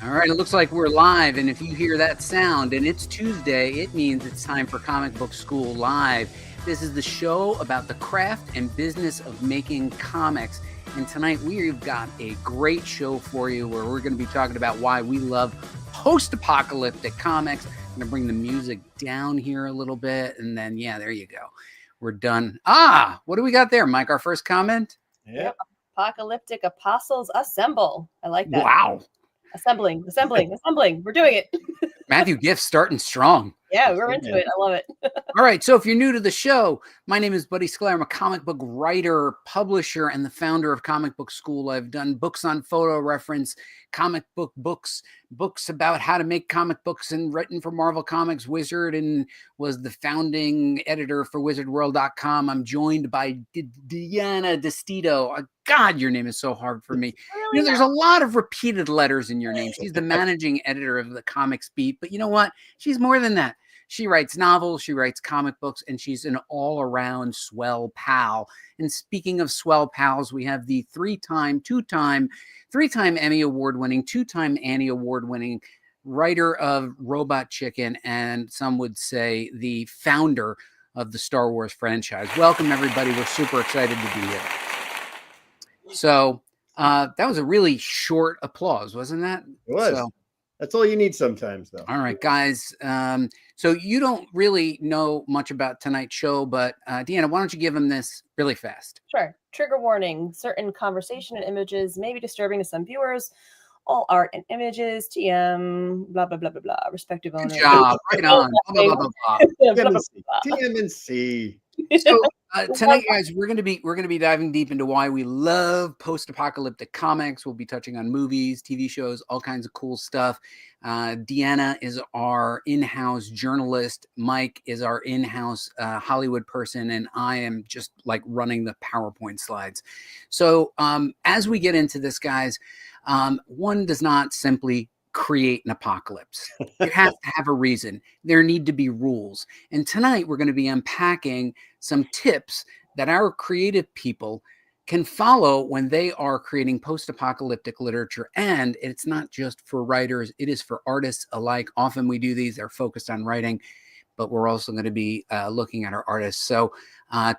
All right, it looks like we're live, and if you hear that sound and it's Tuesday, it means it's time for Comic Book School Live. This is the show about the craft and business of making comics. And tonight we've got a great show for you where we're going to be talking about why we love post-apocalyptic comics. I'm going to bring the music down here a little bit, and then, yeah, there you go. We're done. What do we got there, Mike? Our first comment? Yep. Apocalyptic apostles assemble. I like that. Wow. Assembling. We're doing it. Matthew Gift starting strong. Yeah, we're into it. I love it. All right. So if you're new to the show, my name is Buddy Scalera. I'm a comic book writer, publisher, and the founder of Comic Book School. I've done books on photo reference, comic book books about how to make comic books, and written for Marvel Comics, Wizard, and was the founding editor for wizardworld.com. I'm joined by Deanna Destito. God, your name is so hard for me. Really, there's a lot of repeated letters in your name. She's the managing editor of the Comics Beat, but you know what? She's more than that. She writes novels, she writes comic books, and she's an all-around swell pal. And speaking of swell pals, we have the three-time Emmy Award-winning, two-time Annie Award-winning writer of Robot Chicken, and some would say the founder of the Star Wars franchise. Welcome, everybody. We're super excited to be here. So that was a really short applause, wasn't that? It was. So, that's all you need sometimes, though. All right, guys. So you don't really know much about tonight's show, but Deanna, why don't you give them this really fast? Sure. Trigger warning. Certain conversation and images may be disturbing to some viewers. All art and images, TM, blah, blah, blah, blah, blah. Respective owners. Good job. Right on. Blah, blah, blah, blah. TMNC. So tonight, guys, we're gonna be diving deep into why we love post-apocalyptic comics. We'll be touching on movies, TV shows, all kinds of cool stuff. Deanna is our in-house journalist. Mike is our in-house Hollywood person, and I am just like running the PowerPoint slides. So as we get into this, guys, one does not simply create an apocalypse. You have to have a reason. There need to be rules. And tonight we're going to be unpacking some tips that our creative people can follow when they are creating post-apocalyptic literature. And it's not just for writers, it is for artists alike. Often we do these, they're focused on writing, but we're also going to be looking at our artists. So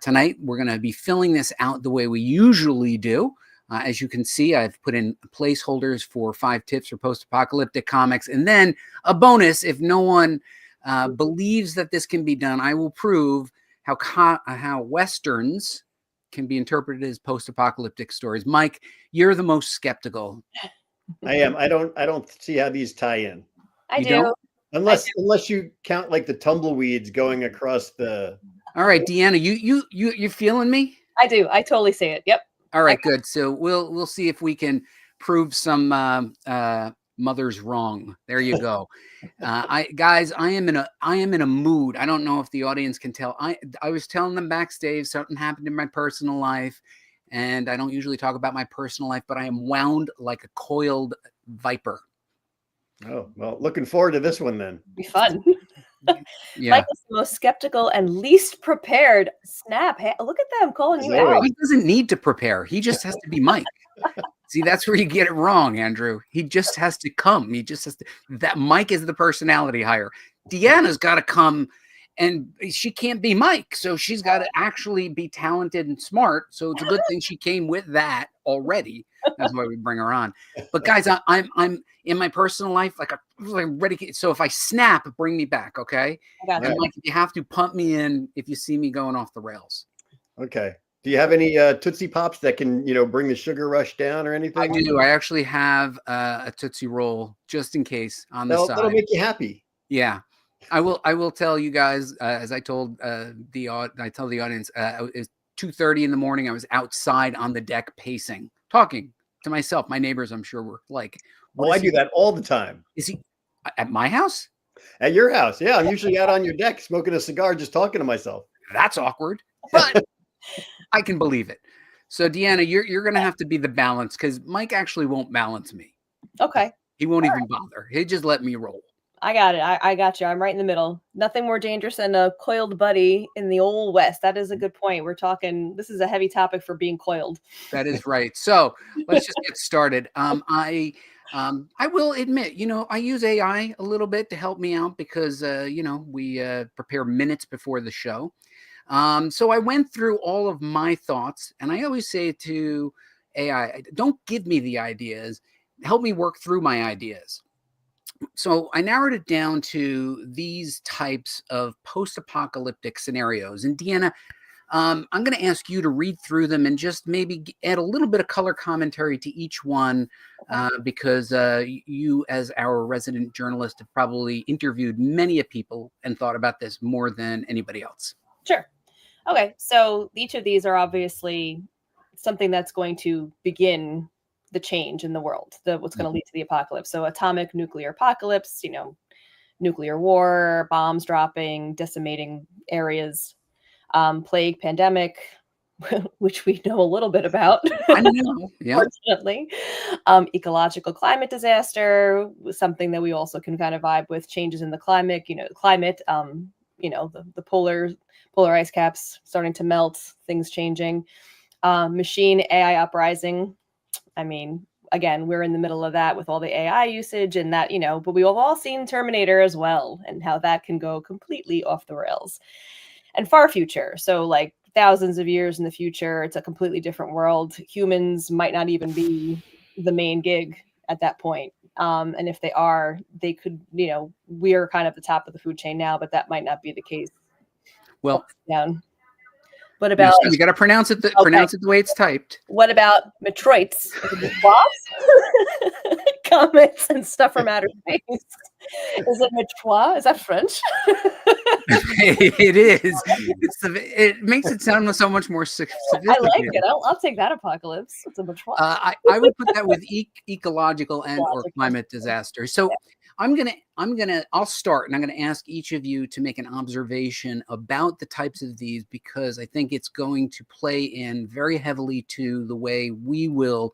tonight we're going to be filling this out the way we usually do. As you can see, I've put in placeholders for 5 tips for post-apocalyptic comics. And then a bonus, if no one believes that this can be done, I will prove how Westerns can be interpreted as post-apocalyptic stories. Mike, you're the most skeptical. I am. I don't see how these tie in. I do. Unless you count like the tumbleweeds going across the... All right, Deanna, you feeling me? I do. I totally see it. Yep. All right, good. So we'll see if we can prove some mothers wrong. There you go. I am in a mood. I don't know if the audience can tell. I was telling them backstage something happened in my personal life, and I don't usually talk about my personal life, but I am wound like a coiled viper. Oh, well, looking forward to this one then. Be fun. Yeah. Mike is the most skeptical and least prepared. Snap. Hey, look at them calling you out. He doesn't need to prepare. He just has to be Mike. See, that's where you get it wrong, Andrew. He just has to come. He just has to. That Mike is the personality hire. Deanna's got to come, and she can't be Mike, so she's got to actually be talented and smart. So it's a good thing she came with that already. That's why we bring her on. But guys, I'm in my personal life, I'm ready. So if I snap, bring me back, okay? And Mike, if you have to, pump me in if you see me going off the rails. Okay. Do you have any Tootsie Pops that can, bring the sugar rush down or anything? I do. I actually have a Tootsie Roll just in case on the side. That'll make you happy. Yeah. I will tell you guys, as I told I tell the audience, it's 2:30 in the morning. I was outside on the deck pacing, talking to myself. My neighbors, I'm sure, were like, I do that all the time. Is he at my house? At your house? Yeah, I'm usually out on your deck smoking a cigar, just talking to myself. That's awkward, but I can believe it. So Deanna, you're going to have to be the balance, because Mike actually won't balance me. Okay. He won't even bother. He'll just let me roll. I got it. I got you. I'm right in the middle. Nothing more dangerous than a coiled buddy in the old West. That is a good point. We're talking, this is a heavy topic for being coiled. That is right. So let's just get started. I will admit, I use AI a little bit to help me out because, we prepare minutes before the show. So I went through all of my thoughts, and I always say to AI, don't give me the ideas, help me work through my ideas. So I narrowed it down to these types of post-apocalyptic scenarios. And Deanna, I'm going to ask you to read through them and just maybe add a little bit of color commentary to each one, because you, as our resident journalist, have probably interviewed many of people and thought about this more than anybody else. Sure. Okay. So each of these are obviously something that's going to begin the change in the world, what's going to lead to the apocalypse. So atomic nuclear apocalypse, nuclear war, bombs dropping, decimating areas, plague, pandemic, which we know a little bit about, I know, yeah. Fortunately. Ecological climate disaster, something that we also can kind of vibe with, changes in the climate, the polar ice caps starting to melt, things changing, machine AI uprising. I mean, again, we're in the middle of that with all the AI usage and that, but we've all seen Terminator as well and how that can go completely off the rails. And far future. So like thousands of years in the future, it's a completely different world. Humans might not even be the main gig at that point. And if they are, they could, we're kind of the top of the food chain now, but that might not be the case. Well, down. What about you got to pronounce it pronounce it the way it's typed. What about Metroids? Comets and stuff from outer space. Is it Metroid? Is that French? It is. It makes it sound so much more sophisticated. I like it. I'll take that apocalypse. It's a Metroid. I would put that with ecological and or climate disaster. So I'll start, and I'm gonna ask each of you to make an observation about the types of these, because I think it's going to play in very heavily to the way we will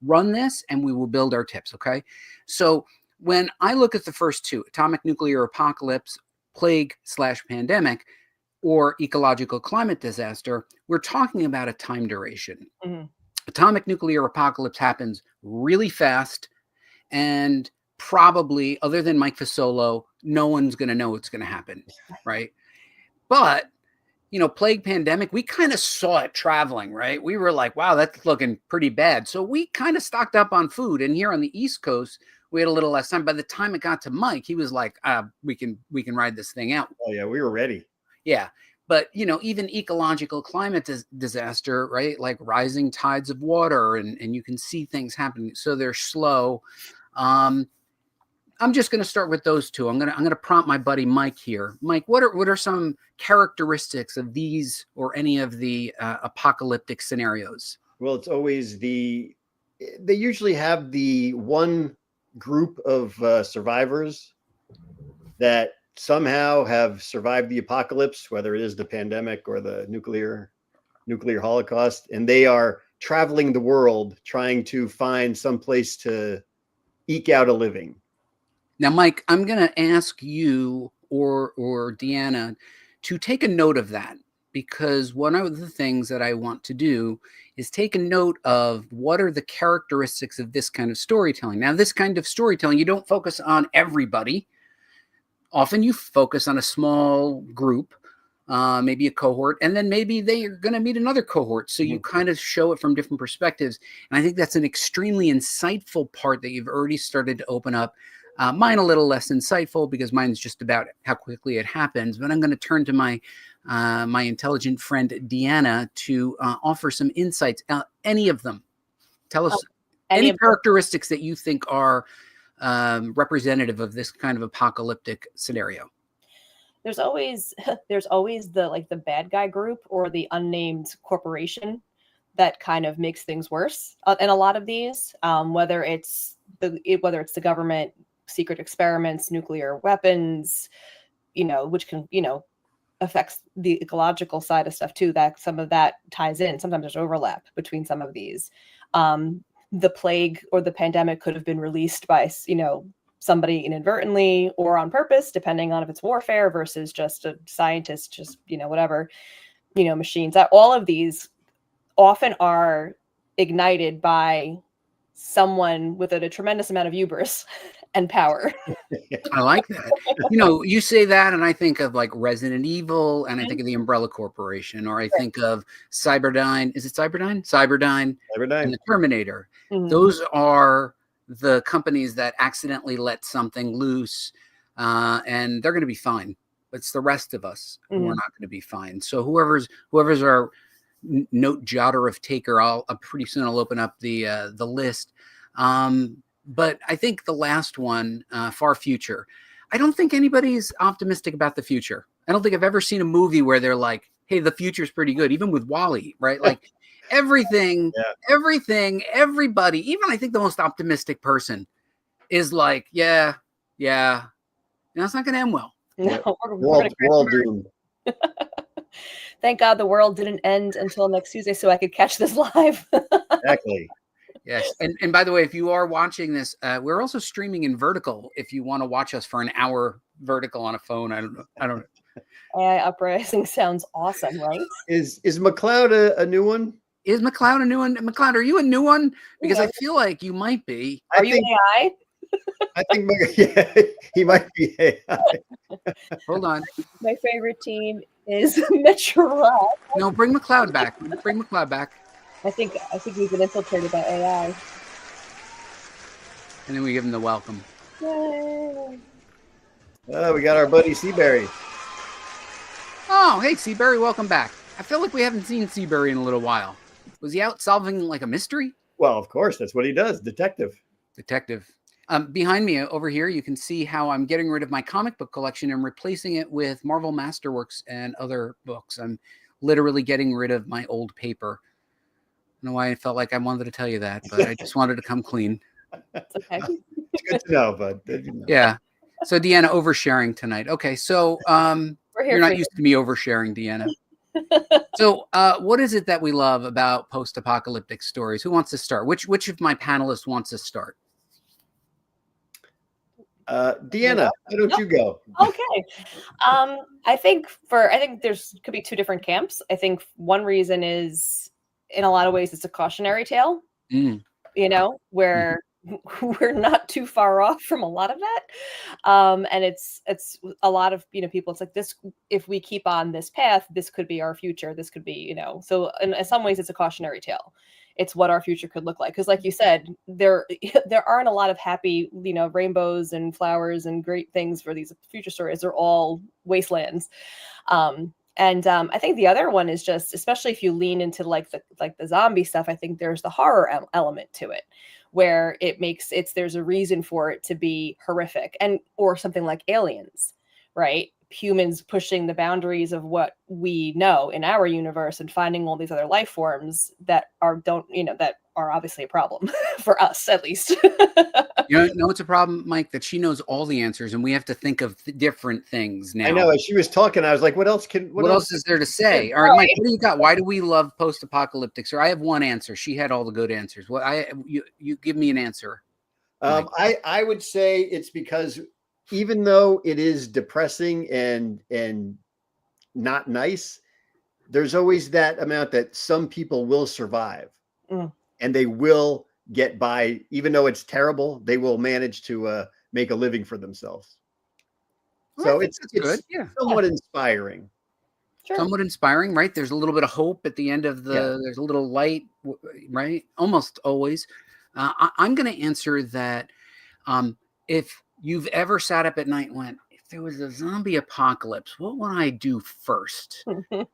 run this and we will build our tips. Okay. So when I look at the first two, atomic nuclear apocalypse, plague/pandemic, or ecological climate disaster, we're talking about a time duration. Mm-hmm. Atomic nuclear apocalypse happens really fast, and probably, other than Mike Fasolo, no one's going to know what's going to happen, right? But, plague, pandemic, we kind of saw it traveling, right? We were like, wow, that's looking pretty bad. So we kind of stocked up on food. And here on the East Coast, we had a little less time. By the time it got to Mike, he was like, we can ride this thing out. Oh, yeah, we were ready. Yeah. But, even ecological climate disaster, right? Like rising tides of water, and you can see things happening. So they're slow. I'm just going to start with those two. I'm going to prompt my buddy Mike here. Mike, what are some characteristics of these or any of the apocalyptic scenarios? Well, it's always they usually have the one group of survivors that somehow have survived the apocalypse, whether it is the pandemic or the nuclear holocaust, and they are traveling the world trying to find some place to eke out a living. Now, Mike, I'm going to ask you or Deanna to take a note of that, because one of the things that I want to do is take a note of what are the characteristics of this kind of storytelling. Now, this kind of storytelling, you don't focus on everybody. Often you focus on a small group, maybe a cohort, and then maybe they are going to meet another cohort. So you kind of show it from different perspectives. And I think that's an extremely insightful part that you've already started to open up. Mine a little less insightful, because mine's just about how quickly it happens. But I'm going to turn to my intelligent friend Deanna to offer some insights. Any of them. Tell us any characteristics that you think are representative of this kind of apocalyptic scenario. There's always the bad guy group or the unnamed corporation that kind of makes things worse in a lot of these, whether it's the government, secret experiments, nuclear weapons, which can, affects the ecological side of stuff too, that some of that ties in. Sometimes there's overlap between some of these. The plague or the pandemic could have been released by, somebody inadvertently or on purpose, depending on if it's warfare versus just a scientist, just, whatever, machines. All of these often are ignited by someone with a tremendous amount of hubris and power. I like that. You say that, and I think of like Resident Evil, and I think of the Umbrella Corporation, or I think of Cyberdyne. Is it Cyberdyne? Cyberdyne and the Terminator. Mhm. Those are the companies that accidentally let something loose, and they're going to be fine. It's the rest of us who are not going to be fine. So whoever's our note jotter of taker, I'll pretty soon I'll open up the list. But I think the last one, far future. I don't think anybody's optimistic about the future. I don't think I've ever seen a movie where they're like, "Hey, the future's pretty good." Even with WALL-E, right? Like everything, everybody. Even I think the most optimistic person is like, "Yeah, it's not going to end well." No, World doomed. Thank God the world didn't end until next Tuesday, so I could catch this live. Exactly. Yes, and by the way, if you are watching this, we're also streaming in vertical. If you want to watch us for an hour vertical on a phone, I don't know. AI Uprising sounds awesome, right? Is McLeod a new one? Is McLeod a new one? McLeod, are you a new one? Because I feel like you might be. Are you AI? I think he might be AI. Hold on. My favorite team is Metro. No, bring McLeod back. Bring McLeod back. I think we've been infiltrated by AI. And then we give him the welcome. Yay. Oh, we got our buddy Seaberry. Oh, hey, Seaberry, welcome back. I feel like we haven't seen Seaberry in a little while. Was he out solving like a mystery? Well, of course, that's what he does, detective. Behind me over here, you can see how I'm getting rid of my comic book collection and replacing it with Marvel Masterworks and other books. I'm literally getting rid of my old paper. I don't know why I felt like I wanted to tell you that, but I just wanted to come clean. It's okay. It's good to know, bud. Yeah. So Deanna, oversharing tonight. Okay, so you're not used to me oversharing, Deanna. So what is it that we love about post-apocalyptic stories? Who wants to start? Which of my panelists wants to start? Deanna, why don't you go? Okay. I think there's could be two different camps. I think one reason is in a lot of ways it's a cautionary tale. Where we're not too far off from a lot of that. And it's a lot of people, it's like this, if we keep on this path, this could be our future. This could be, so in some ways it's a cautionary tale. It's what our future could look like. Because like you said, there aren't a lot of happy, rainbows and flowers and great things for these future stories. They're all wastelands. And I think the other one is just, especially if you lean into like the zombie stuff, I think there's the horror element to it, where there's a reason for it to be horrific, or something like Aliens, right? Humans pushing the boundaries of what we know in our universe and finding all these other life forms that are obviously a problem for us, at least. It's a problem, Mike, that she knows all the answers and we have to think of different things now. I know. As she was talking, I was like, what else is there to say? All right, Mike, what do you got? Why do we love post-apocalyptic? So I have one answer. She had all the good answers. You give me an answer. I would say it's because even though it is depressing and not nice, there's always that amount that some people will survive and they will get by. Even though it's terrible, they will manage to make a living for themselves. So it's good. Yeah, somewhat inspiring. Sure. Somewhat inspiring, right? There's a little bit of hope at the end of there's a little light, right? Almost always. I'm going to answer that. If you've ever sat up at night and went, if there was a zombie apocalypse, what would I do first?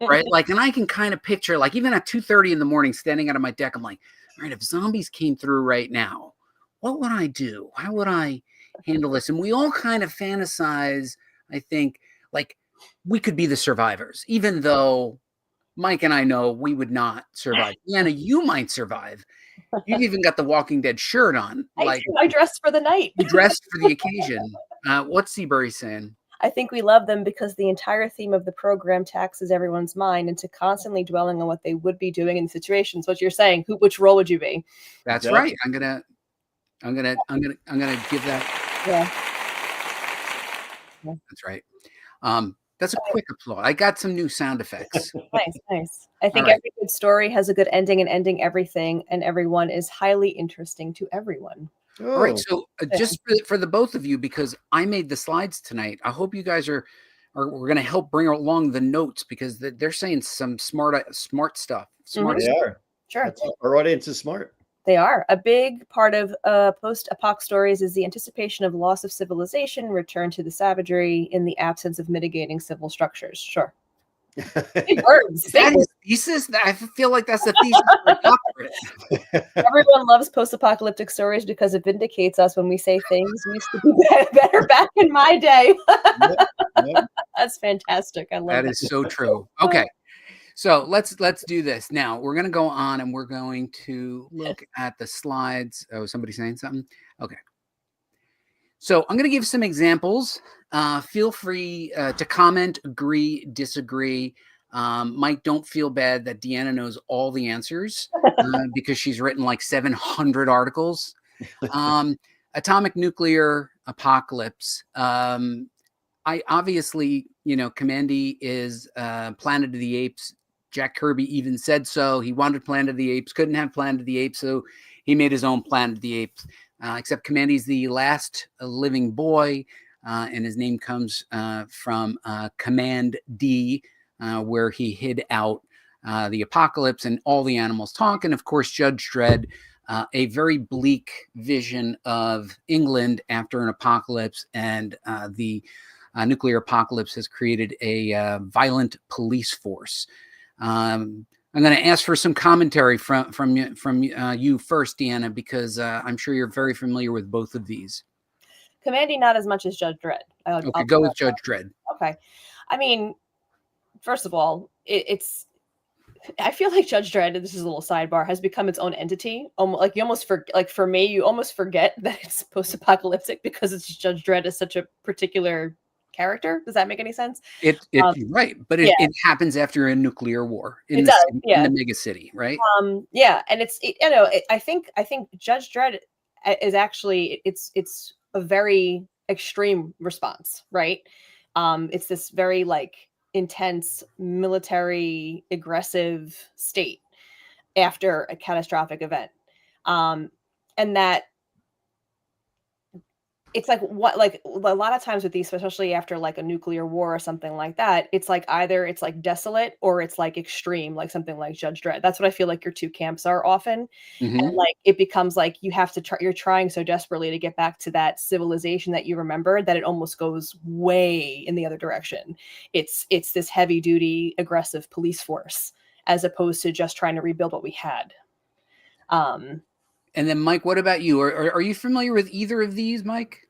Right? Like, and I can kind of picture, like, even at 2:30 in the morning, standing out of my deck, I'm like, all right, if zombies came through right now, what would I do? How would I handle this? And we all kind of fantasize, I think, like we could be the survivors, even though Mike and I know we would not survive. Deanna, you might survive. You've even got the Walking Dead shirt on. I dressed for the night. You dressed for the occasion. What's Seabury saying? I think we love them because the entire theme of the program taxes everyone's mind into constantly dwelling on what they would be doing in situations. What you're saying, which role would you be? That's right. I'm gonna give that. Yeah. That's right. That's a quick applause. I got some new sound effects. Nice. I think right. every good story has a good ending, and ending everything and everyone is highly interesting to everyone. All right. So just for the both of you, because I made the slides tonight, I hope you guys are we're going to help bring along the notes, because they're saying some smart stuff. Smart They stuff. are. Sure. Our audience is smart. They are. A big part of post-apoc stories is the anticipation of loss of civilization, return to the savagery in the absence of mitigating civil structures. Sure. Big words. Is that his thesis? I feel like that's the thesis for a doctorate. Everyone loves post-apocalyptic stories because it vindicates us when we say things used to be better back in my day. Yep. That's fantastic. I love that. That is so true. Okay. So let's do this. Now we're going to go on and we're going to look at the slides. Oh, somebody saying something? Okay. So I'm going to give some examples. Feel free to comment, agree, disagree. Mike, don't feel bad that Deanna knows all the answers because she's written like 700 articles. Atomic nuclear apocalypse. I obviously, Commandy is Planet of the Apes. Jack Kirby even said so. He wanted Planet of the Apes, couldn't have Planet of the Apes, so he made his own Planet of the Apes. Except Commandy's the last living boy, and his name comes from Command D, where he hid out the apocalypse and all the animals talk. And of course, Judge Dredd, a very bleak vision of England after an apocalypse, and the nuclear apocalypse has created a violent police force. I'm going to ask for some commentary from you first, Deanna, because I'm sure you're very familiar with both of these. Commandy, not as much as Judge Dredd. Okay, go with Judge Dredd. Okay. I mean, first of all, I feel like Judge Dredd, this is a little sidebar, has become its own entity. Like you almost for me, you almost forget that it's post-apocalyptic because it's Judge Dredd is such a particular character. Does that make any sense? It's right, but it happens after a nuclear war in the mega city, right? And I think Judge Dredd is actually it's a very extreme response, right? It's this very like intense military aggressive state after a catastrophic event, and that it's like a lot of times with these, especially after like a nuclear war or something like that, it's like either it's like desolate or it's like extreme, like something like Judge Dredd. That's what I feel like your two camps are often. Mm-hmm. And like it becomes like you have to you're trying so desperately to get back to that civilization that you remember that it almost goes way in the other direction. It's this heavy duty aggressive police force as opposed to just trying to rebuild what we had. And then Mike, what about you? Are you familiar with either of these, Mike?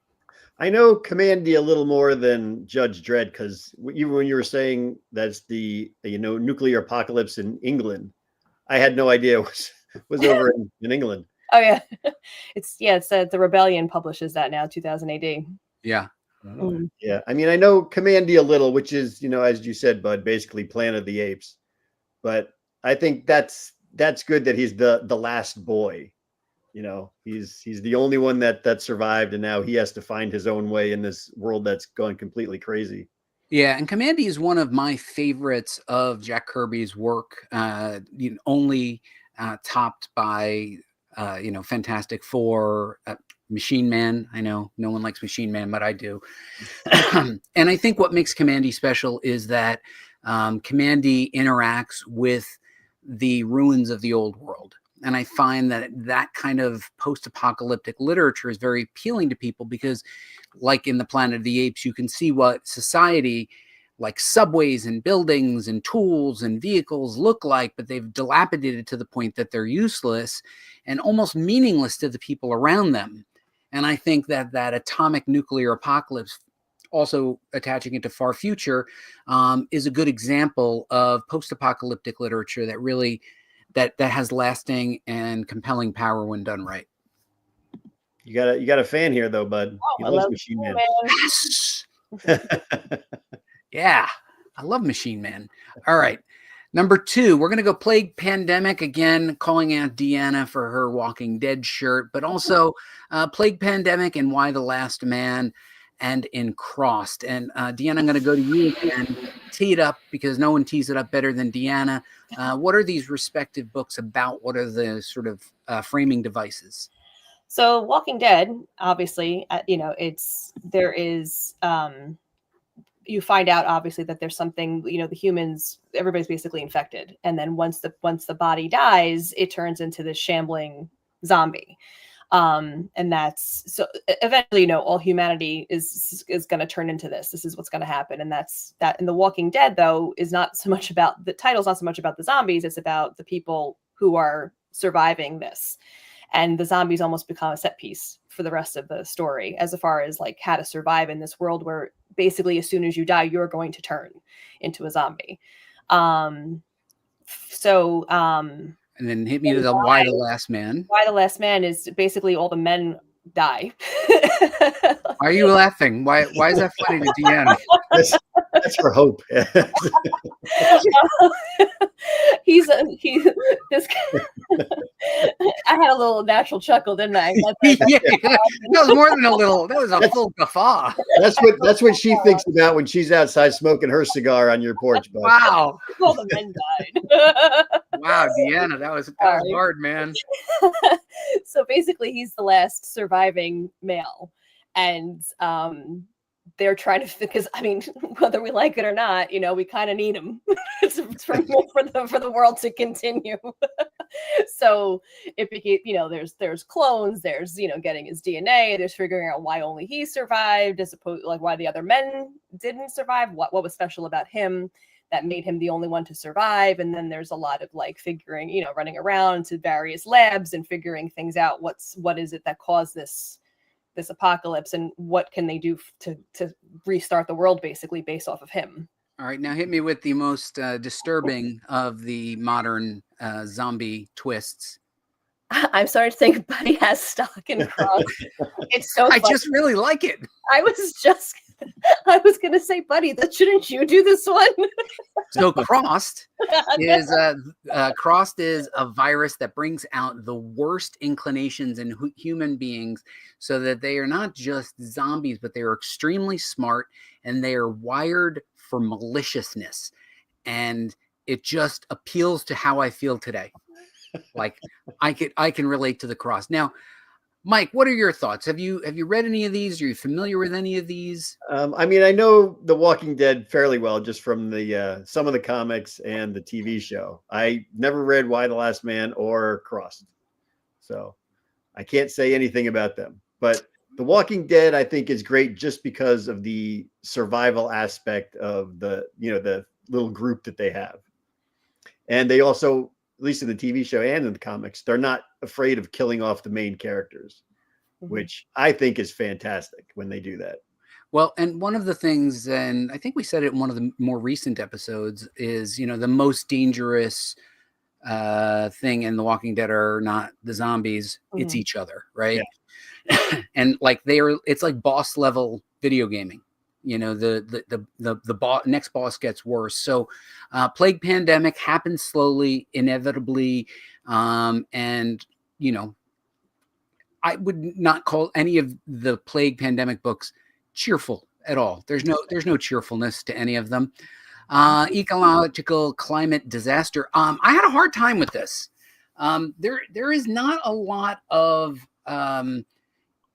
I know Commandy a little more than Judge Dredd, because even when you were saying that's the nuclear apocalypse in England, I had no idea it was over in England. Oh yeah, it's the Rebellion publishes that now, 2000 AD. Yeah. Yeah, I mean, I know Commandy a little, which is, as you said, Bud, basically Planet of the Apes. But I think that's good that he's the last boy. He's the only one that survived, and now he has to find his own way in this world that's going completely crazy. Yeah, and Commandy is one of my favorites of Jack Kirby's work, only topped by Fantastic Four, Machine Man. I know no one likes Machine Man, but I do. And I think what makes Commandy special is that Commandy interacts with the ruins of the old world. And I find that kind of post-apocalyptic literature is very appealing to people because, like in the Planet of the Apes, you can see what society, like subways and buildings and tools and vehicles, look like, but they've dilapidated to the point that they're useless and almost meaningless to the people around them. And I think that atomic nuclear apocalypse, also attaching it to far future, is a good example of post-apocalyptic literature that really that has lasting and compelling power when done right. You got a fan here though, Bud. I love Machine Man. Yes. Yeah, I love Machine Man. All right. Number 2, we're going to go Plague Pandemic, again, calling out Deanna for her Walking Dead shirt, but also Plague Pandemic and Y the Last Man. and in Crossed. And Deanna, I'm going to go to you and tee it up because no one tees it up better than Deanna. What are these respective books about? What are the sort of framing devices? So Walking Dead, obviously, there is, you find out obviously that there's something, the humans, everybody's basically infected. And then once the body dies, it turns into this shambling zombie. And that's so eventually, all humanity is going to turn into this. This is what's going to happen. And that's that. And The Walking Dead, though, is not so much about the title's not so much about the zombies. It's about the people who are surviving this. And the zombies almost become a set piece for the rest of the story, as far as like how to survive in this world where basically as soon as you die, you're going to turn into a zombie. And then hit me to the Why the Last Man. Why the Last Man is basically all the men die. Why are you laughing? Why is that funny to Deanna? That's for hope. He's this guy. I had a little natural chuckle, didn't I? Yeah, that was more than a little. That was a full guffaw. That's what she thinks about when she's outside smoking her cigar on your porch. Bud. Wow. All the men died. Wow, Deanna, that was hard, man. So basically, he's the last surviving male, and they're trying to, because whether we like it or not, we kind of need him for the world to continue. So it became, there's clones, there's getting his DNA, there's figuring out why only he survived, as opposed like why the other men didn't survive, what was special about him that made him the only one to survive. And then there's a lot of like figuring, running around to various labs and figuring things out. What is it that caused this apocalypse, and what can they do to restart the world, basically based off of him. All right, now hit me with the most disturbing of the modern zombie twists. I'm sorry to think Buddy has stock in Cross. It's so funny. I just really like it. I was gonna say, Buddy, shouldn't you do this one? So Crossed is a virus that brings out the worst inclinations in human beings, so that they are not just zombies, but they are extremely smart and they are wired for maliciousness. And it just appeals to how I feel today. Like I can relate to the Cross. Now, Mike, what are your thoughts? Have you read any of these? Are you familiar with any of these? I know The Walking Dead fairly well, just from the some of the comics and the TV show. I never read Why the Last Man or Crossed, so I can't say anything about them. But The Walking Dead, I think, is great just because of the survival aspect of the little group that they have, and they also, at least in the TV show and in the comics, they're not afraid of killing off the main characters, which I think is fantastic when they do that. Well, and one of the things, and I think we said it in one of the more recent episodes, is, the most dangerous thing in The Walking Dead are not the zombies, it's each other, right? Yeah. And like it's like boss level video gaming. The next boss gets worse. So plague pandemic happens slowly, inevitably. And, I would not call any of the plague pandemic books cheerful at all. There's no cheerfulness to any of them. Ecological climate disaster. I had a hard time with this. There is not a lot of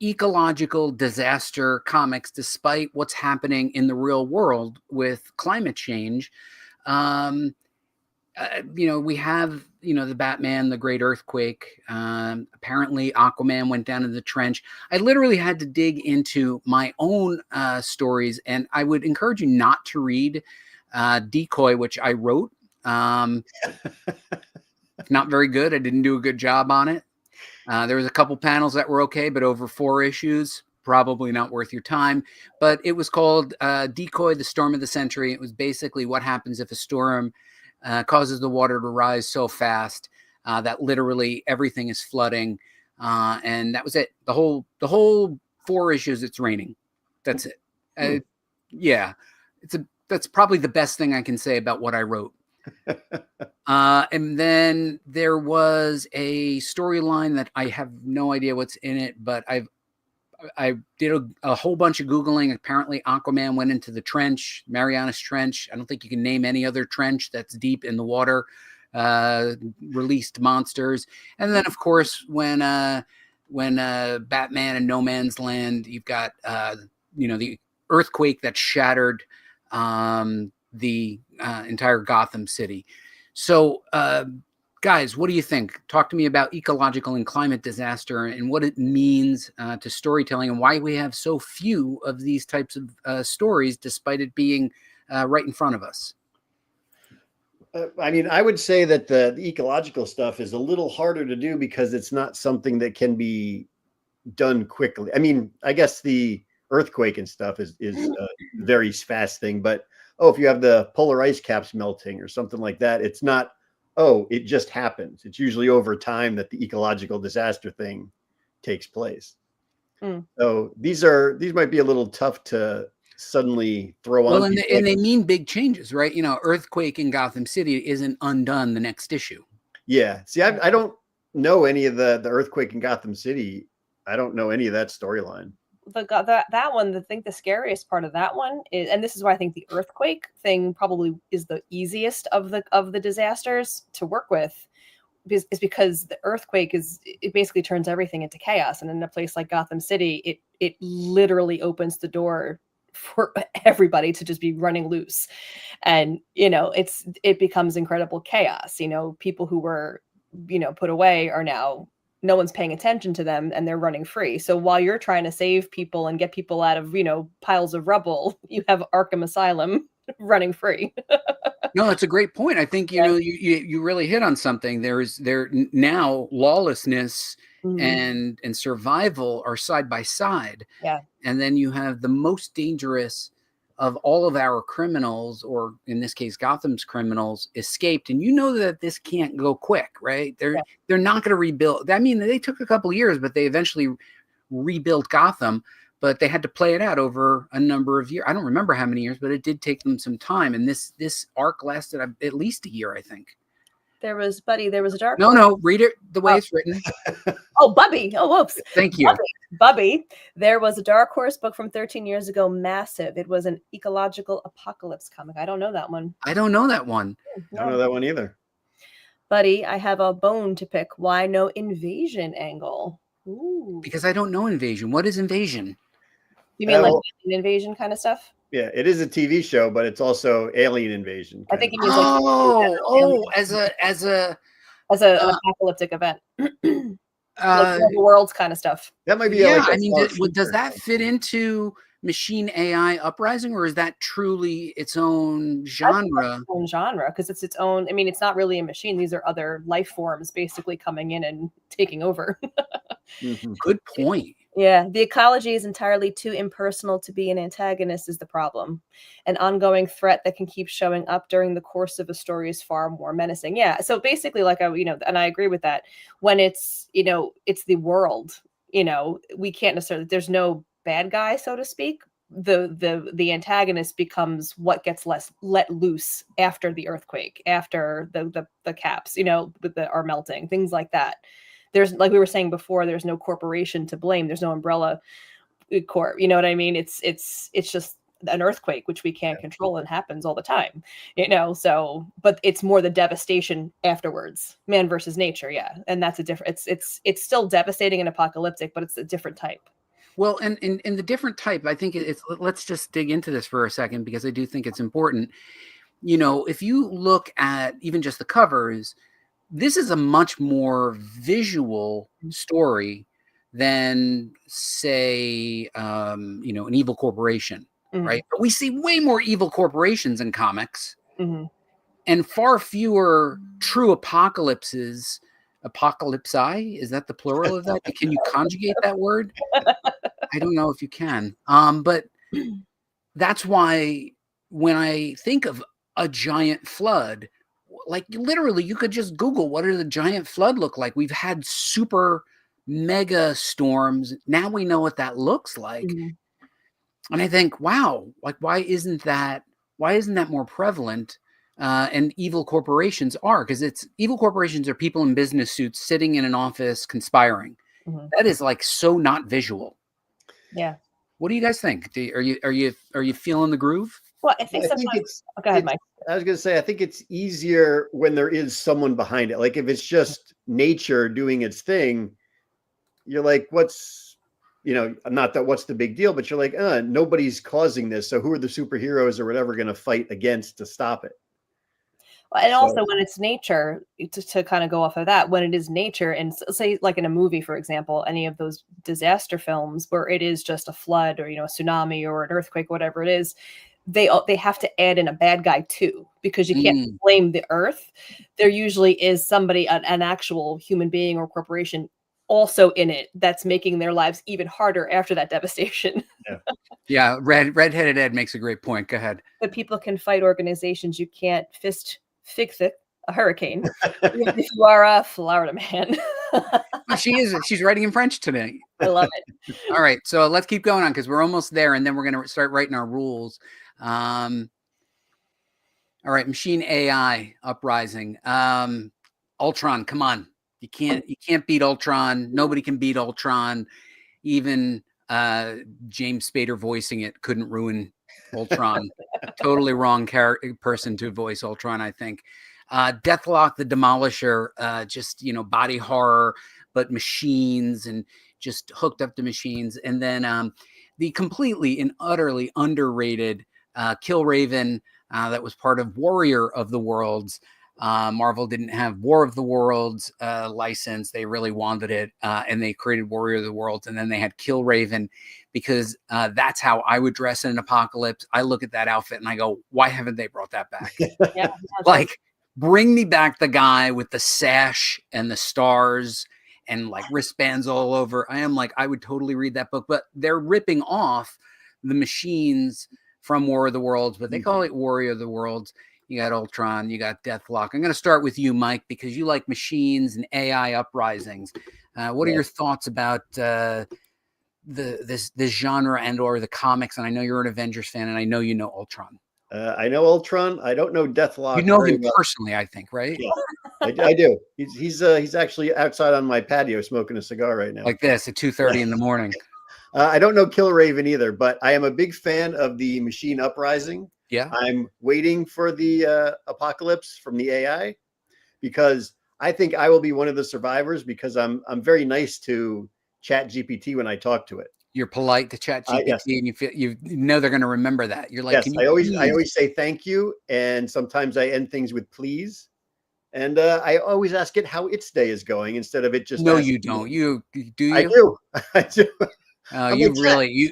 ecological disaster comics, despite what's happening in the real world with climate change. We have, the Batman, the Great Earthquake. Apparently Aquaman went down in the trench. I literally had to dig into my own stories, and I would encourage you not to read Decoy, which I wrote. Not very good. I didn't do a good job on it. There was a couple panels that were okay, but over 4 issues, probably not worth your time. But it was called Decoy, the Storm of the Century. It was basically what happens if a storm causes the water to rise so fast that literally everything is flooding. And that was it. The whole 4 issues, it's raining. That's it. Yeah, that's probably the best thing I can say about what I wrote. And then there was a storyline that I have no idea what's in it, but I did a whole bunch of Googling. Apparently Aquaman went into the trench, Marianas Trench. I don't think you can name any other trench that's deep in the water, released monsters. And then of course, when Batman and No Man's Land, you've got, the earthquake that shattered the entire Gotham City. So, guys, what do you think? Talk to me about ecological and climate disaster and what it means to storytelling and why we have so few of these types of stories, despite it being right in front of us. I mean, I would say that the ecological stuff is a little harder to do because it's not something that can be done quickly. I mean, I guess the earthquake and stuff is a very fast thing, but if you have the polar ice caps melting or something like that, it's not, it just happens. It's usually over time that the ecological disaster thing takes place. So these might be a little tough to suddenly throw on. Well, and they mean big changes, right? Earthquake in Gotham City isn't undone the next issue. Yeah. See, I don't know any of the earthquake in Gotham City. I don't know any of that storyline. That one, I think the scariest part of that one is, and this is why I think the earthquake thing probably is the easiest of the disasters to work with, is because the earthquake it basically turns everything into chaos, and in a place like Gotham City, it literally opens the door for everybody to just be running loose, and it becomes incredible chaos. People who were put away are now, no one's paying attention to them, and they're running free. So while you're trying to save people and get people out of, piles of rubble, you have Arkham Asylum running free. No, that's a great point. I think, you really hit on something. There now lawlessness and survival are side by side. Yeah. And then you have the most dangerous of all of our criminals, or in this case, Gotham's criminals, escaped. And that this can't go quick, right? They're not going to rebuild. I mean, they took a couple of years, but they eventually rebuilt Gotham, but they had to play it out over a number of years. I don't remember how many years, but it did take them some time. And this arc lasted at least a year, I think. There was a dark. No, read it the way it's written. Bubby. Oh, whoops. Thank you. Bubby. There was a Dark Horse book from 13 years ago, massive. It was an ecological apocalypse comic. I don't know that one. I don't know that one either. Buddy, I have a bone to pick. Why no invasion angle? Ooh. Because I don't know invasion. What is invasion? You mean like an invasion kind of stuff? Yeah, it is a TV show, but it's also alien invasion. I think it means as an apocalyptic event. Like worlds kind of stuff. That might be. Yeah, I mean, does that fit into Machine AI Uprising, or is that truly its own genre? Its own genre, because it's its own. I mean, it's not really a machine. These are other life forms basically coming in and taking over. Good point. Yeah, the ecology is entirely too impersonal to be an antagonist is the problem. An ongoing threat that can keep showing up during the course of a story is far more menacing. Yeah, so basically, and I agree with that. When it's the world, we can't necessarily. There's no bad guy, so to speak. The antagonist becomes what gets let loose after the earthquake, after the caps, are melting, things like that. There's, like we were saying before, there's no corporation to blame. There's no umbrella corp. You know what I mean? It's just an earthquake, which we can't control and happens all the time, so, but it's more the devastation afterwards, man versus nature. Yeah. And that's a different, it's still devastating and apocalyptic, but it's a different type. Well, and in the different type, I think let's just dig into this for a second, because I do think it's important. If you look at even just the covers, this is a much more visual story than, say, an evil corporation, right? But we see way more evil corporations in comics, and far fewer true apocalypses. Apocalypsi, is that the plural of that? Can you conjugate that word? I don't know if you can. But that's why when I think of a giant flood, like literally you could just Google what does a giant flood look like. We've had super mega storms. Now we know what that looks like. And I think, wow, like why isn't that more prevalent? And evil corporations are, because evil corporations are people in business suits sitting in an office conspiring. That is like so not visual. Yeah. What do you guys think? Are you feeling the groove? Well, I think I think sometimes. Oh, go ahead, Mike. I was going to say, I think it's easier when there is someone behind it. Like if it's just nature doing its thing, you're like, what's, not that what's the big deal, but you're like, nobody's causing this. So who are the superheroes or whatever going to fight against to stop it? And also when it's nature, to kind of go off of that, when it is nature, and say like in a movie, for example, any of those disaster films where it is just a flood or, a tsunami or an earthquake, whatever it is, they have to add in a bad guy too, because you can't blame the earth. There usually is somebody, an actual human being or corporation also in it that's making their lives even harder after that devastation. Yeah. Redheaded Ed makes a great point. Go ahead. But people can fight organizations. You can't fix it, a hurricane, even if you are a Florida man. Well, she's writing in French today. I love it. All right, so let's keep going on because we're almost there, and then we're going to start writing our rules. All right, machine AI uprising. Ultron, come on, you can't beat Ultron. Nobody can beat Ultron. Even James Spader voicing it couldn't ruin Ultron. Totally wrong person to voice Ultron, I think. Deathlock the Demolisher, just body horror, but machines and just hooked up to machines. And then the completely and utterly underrated Killraven that was part of Warrior of the Worlds. Marvel didn't have War of the Worlds license. They really wanted it, and they created Warrior of the Worlds, and then they had Killraven because that's how I would dress in an apocalypse. I look at that outfit and I go, why haven't they brought that back? Yeah, like, bring me back the guy with the sash and the stars and like wristbands all over. I would totally read that book, but they're ripping off the machines from War of the Worlds, but they call it Warrior of the Worlds. You got Ultron, you got Deathlock. I'm going to start with you, Mike, because you like machines and AI uprisings. What are your thoughts about this genre and or the comics? And I know you're an Avengers fan, and I know you know Ultron. I know Ultron. I don't know Deathlock. You know him personally, I think, right? Yeah, I do. He's actually outside on my patio smoking a cigar right now, like this at 2:30 in the morning. I don't know Killraven either, but I am a big fan of the machine uprising. Yeah, I'm waiting for the apocalypse from the AI because I think I will be one of the survivors because I'm very nice to ChatGPT when I talk to it. You're polite to ChatGPT, yes. and you know they're going to remember that. You're like, yes, I always say thank you, and sometimes I end things with please, and I always ask it how its day is going instead of it just. No, you don't. You do. You? I do. I do. You really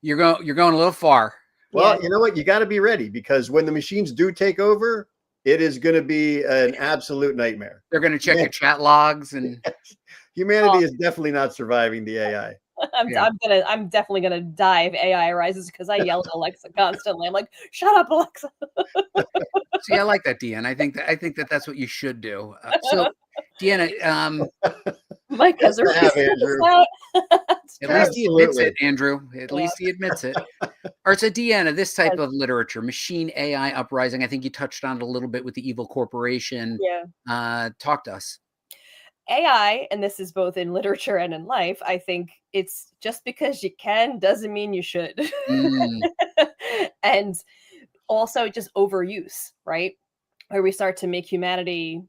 you're going a little far. Well, you know what? You got to be ready because when the machines do take over, it is going to be an absolute nightmare. They're going to check your chat logs, and humanity is definitely not surviving the AI. I'm definitely gonna die if AI arises because I yell at Alexa constantly. I'm like, shut up, Alexa. See, I like that, Deanna. I think that's what you should do. So, Deanna, Mike has a Andrew. At least he admits it, Andrew. At least he admits it. All right, so Deanna, this type of literature, machine AI uprising. I think you touched on it a little bit with the Evil Corporation. Yeah. Talk to us. AI, and this is both in literature and in life, I think it's just because you can doesn't mean you should. And also just overuse, right? Where we start to make humanity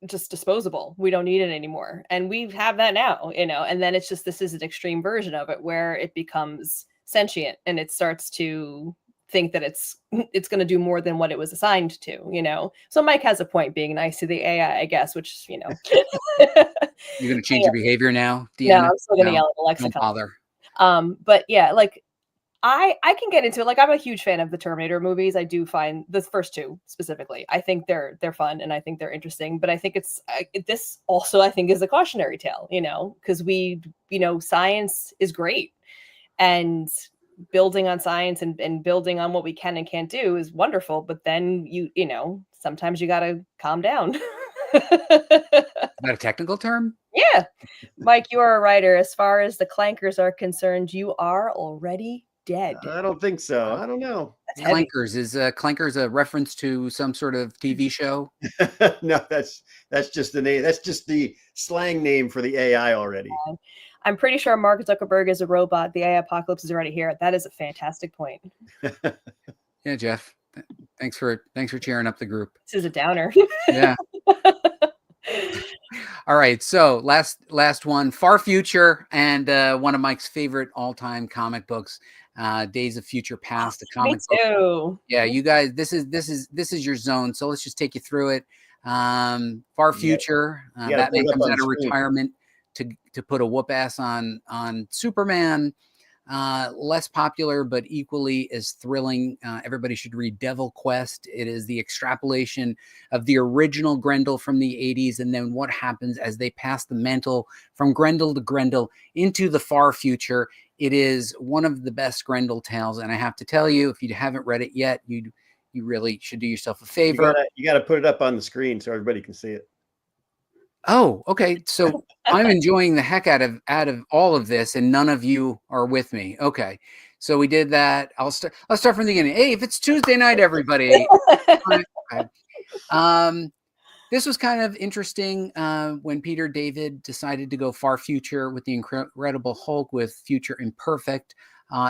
just disposable. We don't need it anymore. And we have that now, and then it's just, this is an extreme version of it where it becomes sentient and it starts to think that it's going to do more than what it was assigned to, so Mike has a point being nice to the AI, I guess, which you're going to change your behavior now, Deanna? No, I'm still going to yell at Alexa. Don't bother. But yeah, like I can get into it. Like, I'm a huge fan of the Terminator movies. I do find the first two specifically, I think they're fun and I think they're interesting, but I think this also, I think, is a cautionary tale, because science is great, and building on science and building on what we can and can't do is wonderful, but then sometimes you got to calm down. Is that a technical term? Yeah. Mike, you are a writer. As far as the clankers are concerned, you are already dead. I don't think so. I don't know. Clankers is Clankers a reference to some sort of TV show? No, that's just the name. That's just the slang name for the AI already. I'm pretty sure Mark Zuckerberg is a robot. The AI apocalypse is already here. That is a fantastic point. Yeah, Jeff. Thanks for cheering up the group. This is a downer. Yeah. All right. So last one, Far Future, and one of Mike's favorite all-time comic books, Days of Future Past, the comic Me too. book. Yeah, you guys, this is your zone. So let's just take you through it. Far Future, Batman comes out of retirement to put a whoop ass on Superman. Less popular, but equally as thrilling. Everybody should read Devil Quest. It is the extrapolation of the original Grendel from the 80s, and then what happens as they pass the mantle from Grendel to Grendel into the far future. It is one of the best Grendel tales, and I have to tell you, if you haven't read it yet, you really should do yourself a favor. You gotta put it up on the screen so everybody can see it. Oh, okay. So I'm enjoying the heck out of all of this, and none of you are with me. Okay. So we did that. Let's start from the beginning. Hey, if it's Tuesday night, everybody. Okay. This was kind of interesting when Peter David decided to go far future with the Incredible Hulk with Future Imperfect.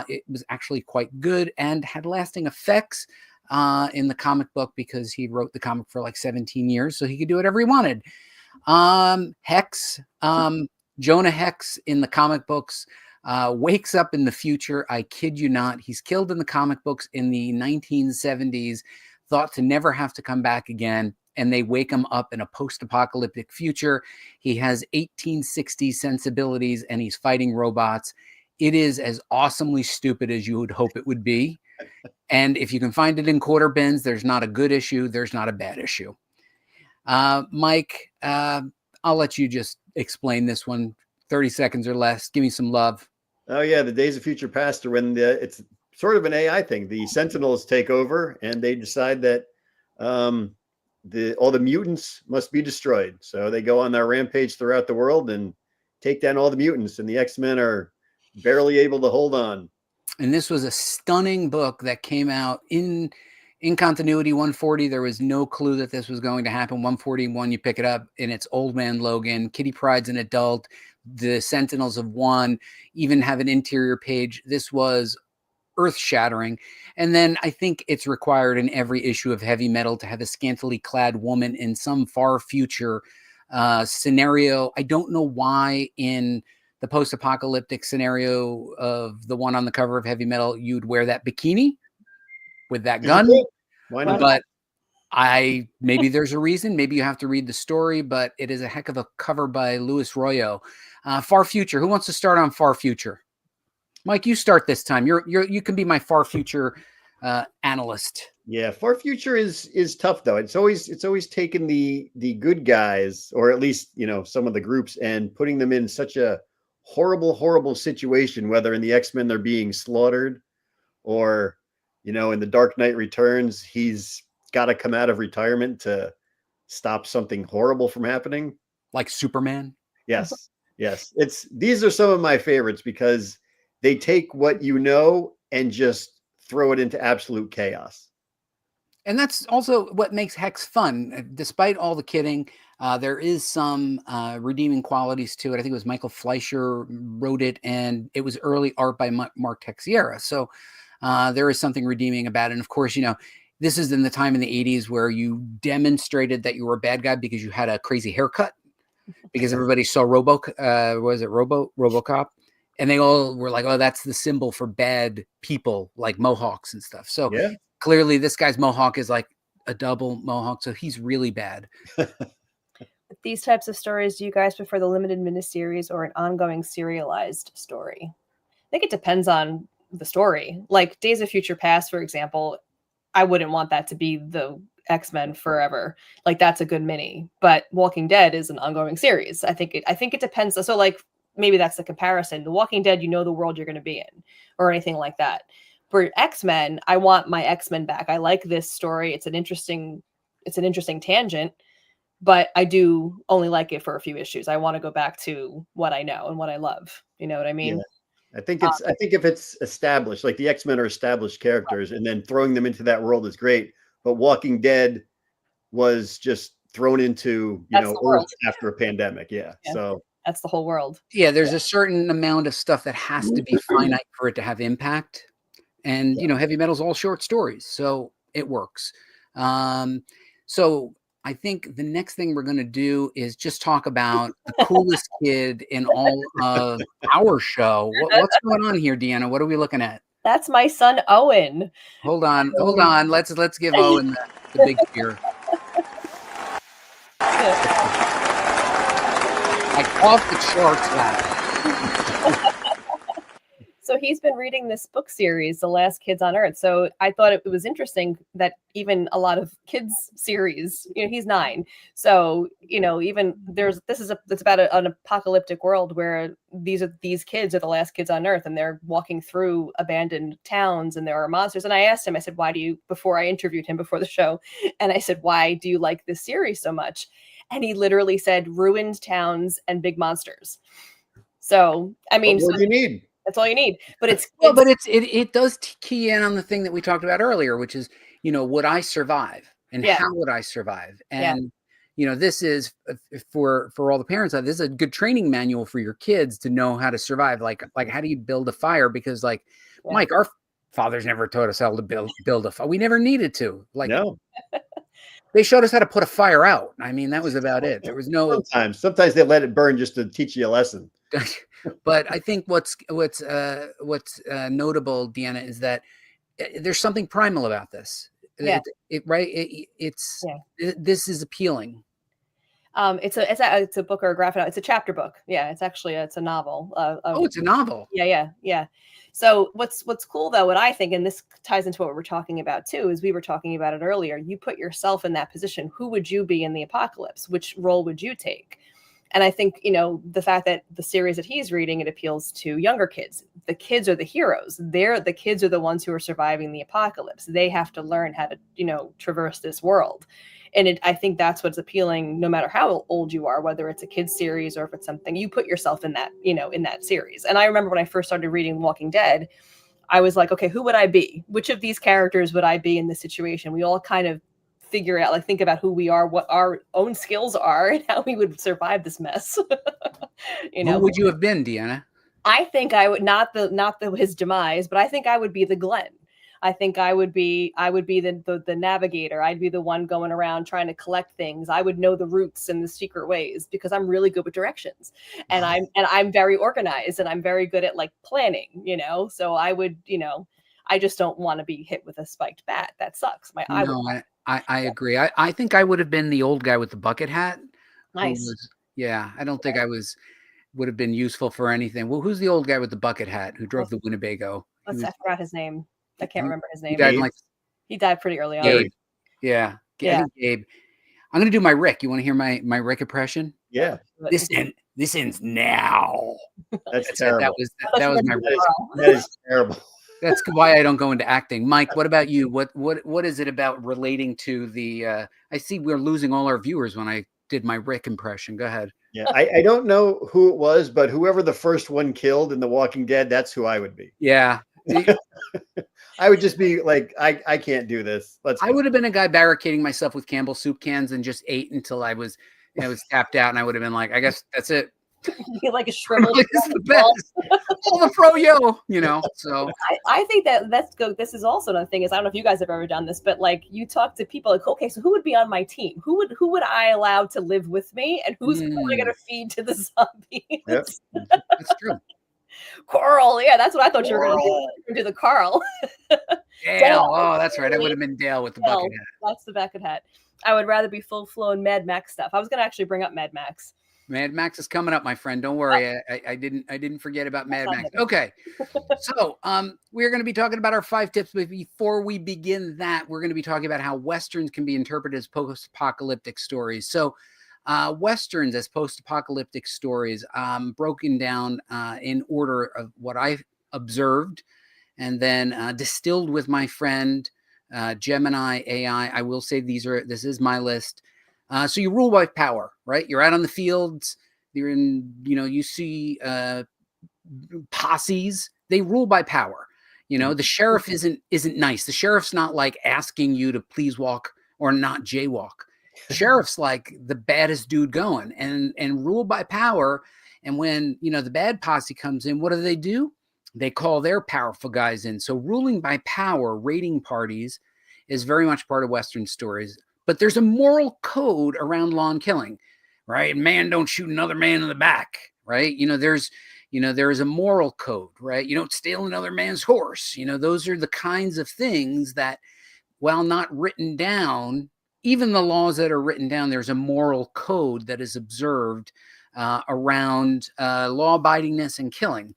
It was actually quite good and had lasting effects in the comic book because he wrote the comic for like 17 years, so he could do whatever he wanted. Hex, Jonah Hex in the comic books wakes up in the future. I kid you not. He's killed in the comic books in the 1970s, thought to never have to come back again. And they wake him up in a post-apocalyptic future. He has 1860s sensibilities and he's fighting robots. It is as awesomely stupid as you would hope it would be. And if you can find it in quarter bins, there's not a good issue. There's not a bad issue. Mike, I'll let you just explain this one. 30 seconds or less. Give me some love. Oh yeah, the Days of Future Past are when it's sort of an AI thing. The Sentinels take over and they decide that all the mutants must be destroyed. So they go on their rampage throughout the world and take down all the mutants, and the X-Men are barely able to hold on. And this was a stunning book that came out in continuity. 140, there was no clue that this was going to happen. 141, you pick it up and it's Old Man Logan. Kitty Pryde's an adult. The Sentinels have won, even have an interior page. This was earth-shattering. And then I think it's required in every issue of Heavy Metal to have a scantily clad woman in some far future scenario. I don't know why in the post-apocalyptic scenario of the one on the cover of Heavy Metal, you'd wear that bikini with that gun. Why not? But maybe there's a reason. Maybe you have to read the story, but it is a heck of a cover by Louis Royo. Far Future. Who wants to start on Far Future? Mike, you start this time. You can be my Far Future analyst. Yeah, Far Future is tough though. It's always taken the good guys, or at least some of the groups, and putting them in such a horrible situation. Whether in the X-Men they're being slaughtered, or in the Dark Knight Returns he's got to come out of retirement to stop something horrible from happening, like Superman. Yes. These are some of my favorites because they take what and just throw it into absolute chaos. And that's also what makes Hex fun. Despite all the kidding, there is some redeeming qualities to it. I think it was Michael Fleischer wrote it, and it was early art by Mark Texiera. So there is something redeeming about it. And of course, this is in the time in the 80s where you demonstrated that you were a bad guy because you had a crazy haircut, because everybody saw RoboCop? And they all were like, oh, that's the symbol for bad people, like mohawks and stuff. So clearly this guy's mohawk is like a double mohawk. So he's really bad. With these types of stories, do you guys prefer the limited miniseries or an ongoing serialized story? I think it depends on the story. Like Days of Future Past, for example, I wouldn't want that to be the X-Men forever. Like that's a good mini. But Walking Dead is an ongoing series. I think it depends. So like maybe that's the comparison. The Walking Dead, the world you're going to be in, or anything like that. For X-Men, I want my X-Men back. I like this story. It's an interesting tangent, but I do only like it for a few issues. I want to go back to what I know and what I love. You know what I mean? Yeah. I think if it's established, like the X-Men are established characters, and then throwing them into that world is great. But Walking Dead was just thrown into Earth after a pandemic. Yeah. So That's the whole world. Yeah, there's a certain amount of stuff that has to be finite for it to have impact. And, heavy metal's all short stories, so it works. So I think the next thing we're going to do is just talk about the coolest kid in all of our show. What's going on here, Deanna? What are we looking at? That's my son, Owen. Hold on. Let's give Owen the big cheer. Like off the charts laugh. So he's been reading this book series, The Last Kids on Earth. So I thought it was interesting that even a lot of kids series, he's 9. So, even it's about an apocalyptic world where these kids are the last kids on Earth, and they're walking through abandoned towns and there are monsters. And I asked him, I said, before I interviewed him before the show, and I said, why do you like this series so much? And he literally said, ruined towns and big monsters. So, I mean, what do you need? That's all you need. But it does key in on the thing that we talked about earlier, which is, would I survive, and how would I survive? And, this is for all the parents out, this is a good training manual for your kids to know how to survive. Like how do you build a fire? Because Mike, our fathers never taught us how to build a fire. We never needed to. No. They showed us how to put a fire out. I mean, that was about it. There was no. Sometimes they let it burn just to teach you a lesson. But I think what's notable, Deanna, is that there's something primal about this. Yeah. This is appealing. It's a book or a graphic novel. It's a chapter book. Yeah, it's a novel. It's a novel. Yeah. So what's cool though, what I think, and this ties into what we're talking about too, is we were talking about it earlier. You put yourself in that position. Who would you be in the apocalypse? Which role would you take? And I think, the fact that the series that he's reading, it appeals to younger kids. The kids are the heroes. The kids are the ones who are surviving the apocalypse. They have to learn how to, traverse this world. And I think that's what's appealing, no matter how old you are, whether it's a kid's series or if it's something, you put yourself in that, in that series. And I remember when I first started reading Walking Dead, I was like, okay, who would I be? Which of these characters would I be in this situation? We all kind of figure out, think about who we are, what our own skills are, and how we would survive this mess. Who would you have been, Deanna? I think I would not his demise, but I think I would be the Glenn. I think I would be the navigator. I'd be the one going around trying to collect things. I would know the routes and the secret ways because I'm really good with directions, and I'm very organized, and I'm very good at planning. So I would, I just don't want to be hit with a spiked bat. That sucks. I agree. I think I would have been the old guy with the bucket hat. Nice. I don't think I would have been useful for anything. Well, who's the old guy with the bucket hat who drove the Winnebago? I forgot his name. I can't remember his name. He died pretty early on. Gabe. Yeah. Gabe. I'm gonna do my Rick. You want to hear my Rick impression? Yeah. This ends now. That's terrible. That was my Rick. That is terrible. That's why I don't go into acting. Mike, what about you? What is it about relating to the I see we're losing all our viewers when I did my Rick impression. Go ahead. Yeah, I don't know who it was, but whoever the first one killed in The Walking Dead, that's who I would be. Yeah. I would just be like, I can't do this. I would have been a guy barricading myself with Campbell's soup cans and just ate until I was tapped out, and I would have been like, I guess that's it. Like a shriveled. It's the best. All the froyo, So I think that's good. This is also another thing is, I don't know if you guys have ever done this, but you talk to people okay, so who would be on my team? Who would I allow to live with me, and who am I going to feed to the zombies? Yep. That's true. Carl, yeah, that's what I thought you were going to do. You're going to do the Carl. Dale. Oh, that's right. I would have been Dale with the bucket hat. That's the bucket hat. I would rather be full-flown Mad Max stuff. I was going to actually bring up Mad Max. Mad Max is coming up, my friend. Don't worry. I didn't forget about Mad Max. Okay. So we're going to be talking about our 5 tips. But before we begin that, we're going to be talking about how Westerns can be interpreted as post-apocalyptic stories. So Westerns as post-apocalyptic stories, broken down in order of what I observed, and then distilled with my friend Gemini AI. I will say this is my list. So you rule by power, right? You're out on the fields. You're in, you see posses. They rule by power. The sheriff isn't nice. The sheriff's not asking you to please walk or not jaywalk. Sheriff's the baddest dude going, and rule by power. And when, the bad posse comes in, what do? They call their powerful guys in. So ruling by power, raiding parties is very much part of Western stories. But there's a moral code around law and killing, right? Man don't shoot another man in the back, right? There is a moral code, right? You don't steal another man's horse. Those are the kinds of things that, while not written down, even the laws that are written down, there's a moral code that is observed around law-abidingness and killing.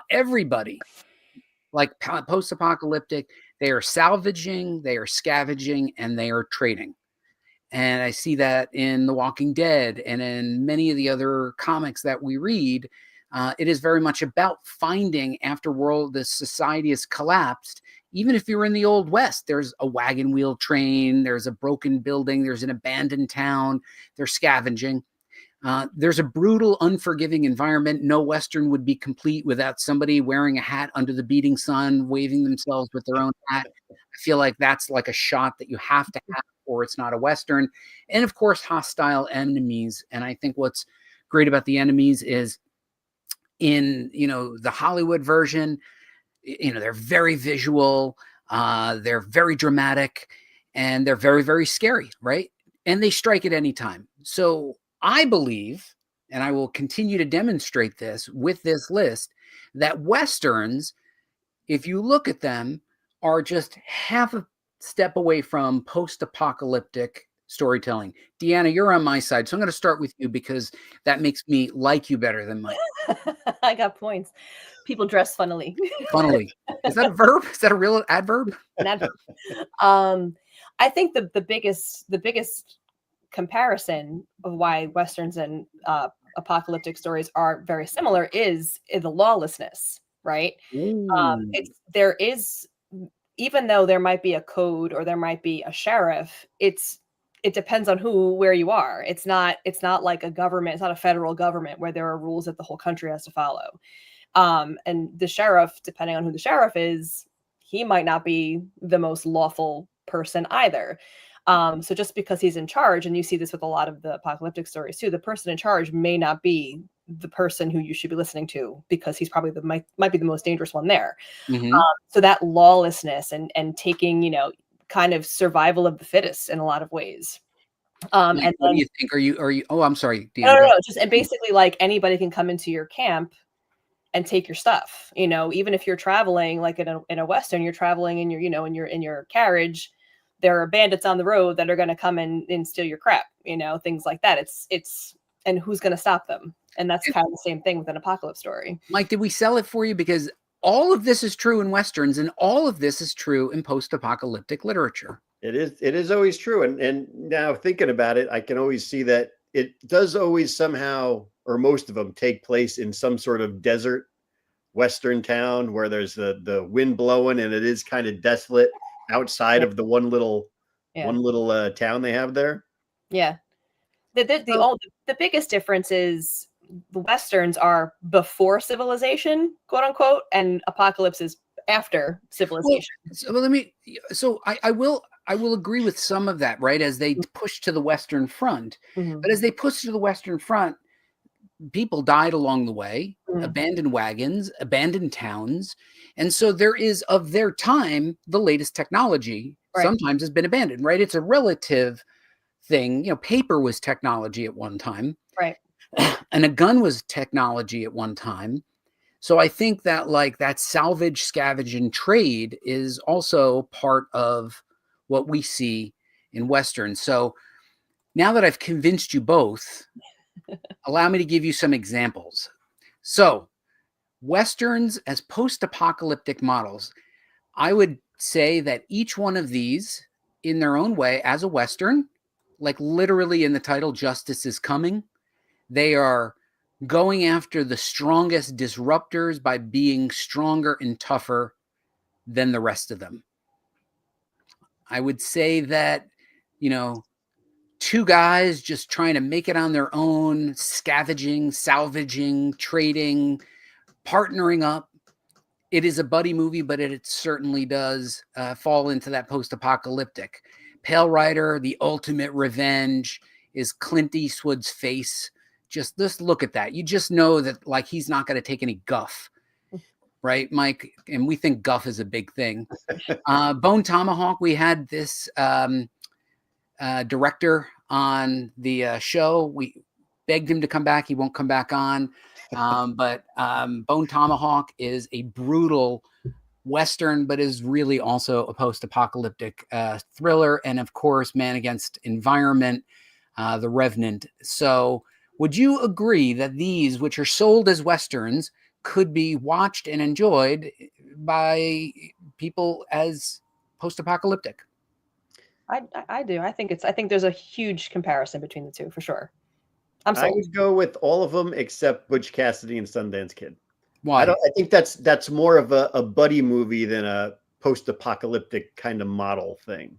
Everybody, like post-apocalyptic, they are salvaging, they are scavenging, and they are trading. And I see that in The Walking Dead and in many of the other comics that we read. It is very much about finding, after the society has collapsed. Even if you're in the Old West, there's a wagon wheel train, there's a broken building, there's an abandoned town, they're scavenging. There's a brutal, unforgiving environment. No Western would be complete without somebody wearing a hat under the beating sun, waving themselves with their own hat. I feel like that's like a shot that you have to have, or it's not a Western. And of course, hostile enemies. And I think what's great about the enemies is in, the Hollywood version, they're very visual, they're very dramatic, and they're very, very scary, right? And they strike at any time. So I believe, and I will continue to demonstrate this with this list, that Westerns, if you look at them, are just half a step away from post-apocalyptic storytelling. Deanna, you're on my side, so I'm going to start with you because that makes me like you better than Mike. I got points. People dress funnily. Funnily. Is that a verb? Is that a real adverb? An adverb. I think the biggest comparison of why Westerns and apocalyptic stories are very similar is the lawlessness, right? There is, even though there might be a code or there might be a sheriff, it depends on where you are. It's not like a government. It's not a federal government where there are rules that the whole country has to follow. And the sheriff, depending on who the sheriff is, he might not be the most lawful person either. So just because he's in charge, and you see this with a lot of the apocalyptic stories too, the person in charge may not be the person who you should be listening to, because he's probably might be the most dangerous one there. Mm-hmm. So that lawlessness and taking, kind of survival of the fittest in a lot of ways. And what do you think? Are you? Oh, I'm sorry. Deanna, no. Just, and basically, like, anybody can come into your camp and take your stuff. Even if you're traveling, like in a Western, you're traveling in your carriage. There are bandits on the road that are going to come and steal your crap. Things like that. And who's going to stop them? And that's kind of the same thing with an apocalypse story. Mike, did we sell it for you? Because all of this is true in Westerns, and all of this is true in post-apocalyptic literature. It is always true. And now thinking about it, I can always see that it does always somehow, or most of them, take place in some sort of desert Western town where there's the wind blowing and it is kind of desolate outside of the one little town they have there. Yeah. The biggest difference is the Westerns are before civilization, quote unquote, and apocalypse is after civilization. I will agree with some of that, right? As they push to the Western Front, mm-hmm. But as they push to the Western Front, people died along the way, mm-hmm. abandoned wagons, abandoned towns. And so there is, of their time, the latest technology sometimes has been abandoned, right? It's a relative thing. Paper was technology at one time. Right. And a gun was technology at one time. So I think that that salvage, scavenge, and trade is also part of what we see in Western. So now that I've convinced you both, allow me to give you some examples. So Westerns as post-apocalyptic models, I would say that each one of these in their own way as a Western, like literally in the title, Justice is Coming, they are going after the strongest disruptors by being stronger and tougher than the rest of them. I would say that, two guys just trying to make it on their own, scavenging, salvaging, trading, partnering up. It is a buddy movie, but it certainly does fall into that post-apocalyptic. Pale Rider, The Ultimate Revenge, is Clint Eastwood's face just look at that. You just know that like he's not going to take any guff, right, Mike? And we think guff is a big thing. Bone Tomahawk, we had this director on the show. We begged him to come back. He won't come back on. But Bone Tomahawk is a brutal Western, but is really also a post-apocalyptic thriller. And of course, Man Against Environment, The Revenant. So would you agree that these, which are sold as Westerns, could be watched and enjoyed by people as post-apocalyptic? I do. I think there's a huge comparison between the two for sure. I'm I sold. would go with all of them except Butch Cassidy and Sundance Kid. Why? I think that's more of a buddy movie than a post-apocalyptic kind of model thing.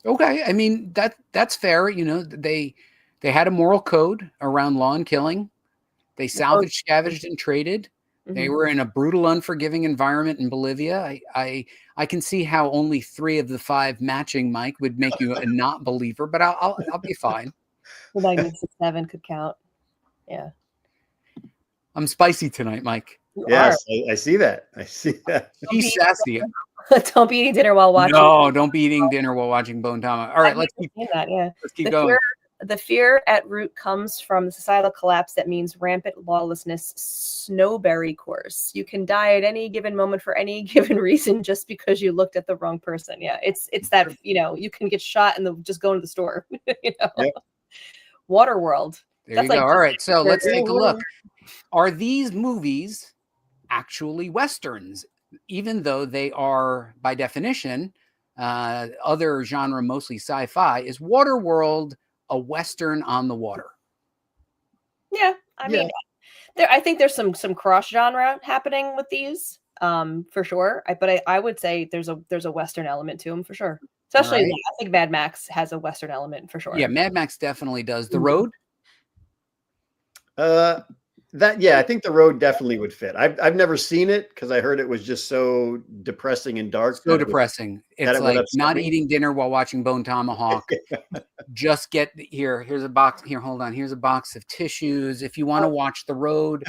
Okay, I mean that's fair. You know, they had a moral code around law and killing. They salvaged, scavenged, and traded. They were in a brutal, unforgiving environment in Bolivia. I can see how only 3 of the 5 matching, Mike, would make you a not believer, but I'll be fine. The Magnificent Seven could count. Yeah. I'm spicy tonight, Mike. Yes, I see that. I see that. She's sassy. Don't be eating dinner while watching. No, don't be eating dinner while watching Bone Tomahawk. All right, let's keep going. The fear at root comes from the societal collapse that means rampant lawlessness snowberry course. You can die at any given moment for any given reason just because you looked at the wrong person. Yeah, it's that, you can get shot and just go into the store. Yep. Waterworld. There you go. All right, so let's take a look. Are these movies actually Westerns, even though they are, by definition, other genre, mostly sci-fi? Is Waterworld a Western on the water? Yeah, I mean, I think there's some cross genre happening with these, for sure. But I would say there's a Western element to them for sure. Especially, right. I think Mad Max has a Western element for sure. Yeah, Mad Max definitely does. The Road. I think The Road definitely would fit. I've nenever seen it because I heard it was just so depressing and dark. So depressing. It's like not eating dinner while watching Bone Tomahawk. Just get here's a box. Here, hold on. Here's a box of tissues. If you want to watch The Road,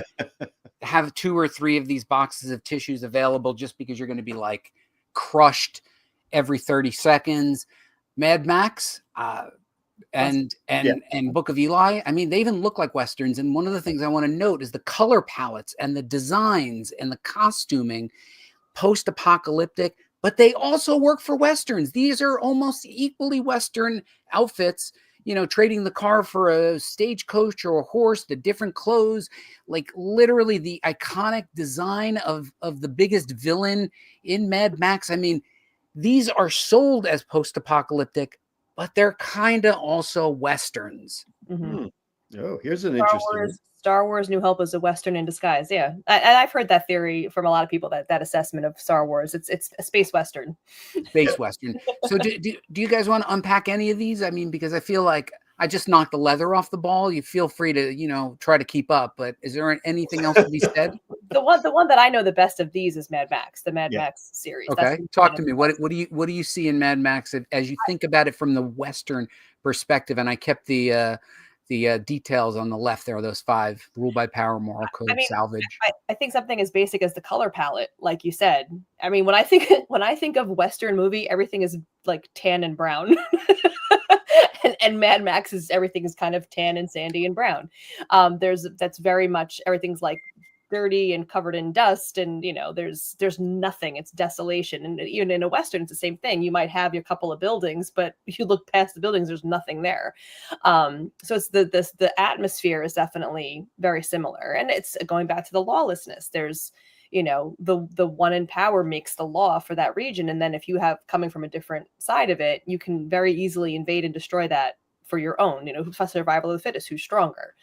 have 2 or 3 of these boxes of tissues available just because you're going to be like crushed every 30 seconds. Mad Max, and Book of Eli. I mean, they even look like Westerns. And one of the things I want to note is the color palettes and the designs and the costuming, post-apocalyptic, but they also work for Westerns. These are almost equally Western outfits, trading the car for a stagecoach or a horse, the different clothes, like literally the iconic design of the biggest villain in Mad Max. I mean, these are sold as post-apocalyptic, but they're kind of also Westerns. Mm-hmm. Oh, here's an interesting Star Wars New Hope is a Western in disguise. Yeah. And I've heard that theory from a lot of people, that assessment of Star Wars. It's a space Western. Space Western. So do you guys want to unpack any of these? I mean, because I feel like I just knocked the leather off the ball. You feel free to, try to keep up, but is there anything else to be said? The one that I know the best of these is Mad Max, the Mad Max series. Okay. Talk to me. What do you see in Mad Max as you think about it from the Western perspective? And I kept the details on the left there, those 5: rule by power, moral code, salvage. I think something as basic as the color palette, like you said. I mean, when I think of Western movie, everything is like tan and brown. and Mad Max everything is kind of tan and sandy and brown. That's very much, everything's like dirty and covered in dust, and there's nothing. It's desolation. And even in a Western, it's the same thing. You might have your couple of buildings, but you look past the buildings, there's nothing there. So it's the atmosphere is definitely very similar, and it's going back to the lawlessness. There's the one in power makes the law for that region, and then if you have coming from a different side of it, you can very easily invade and destroy that for your own. Survival of the fittest, who's stronger.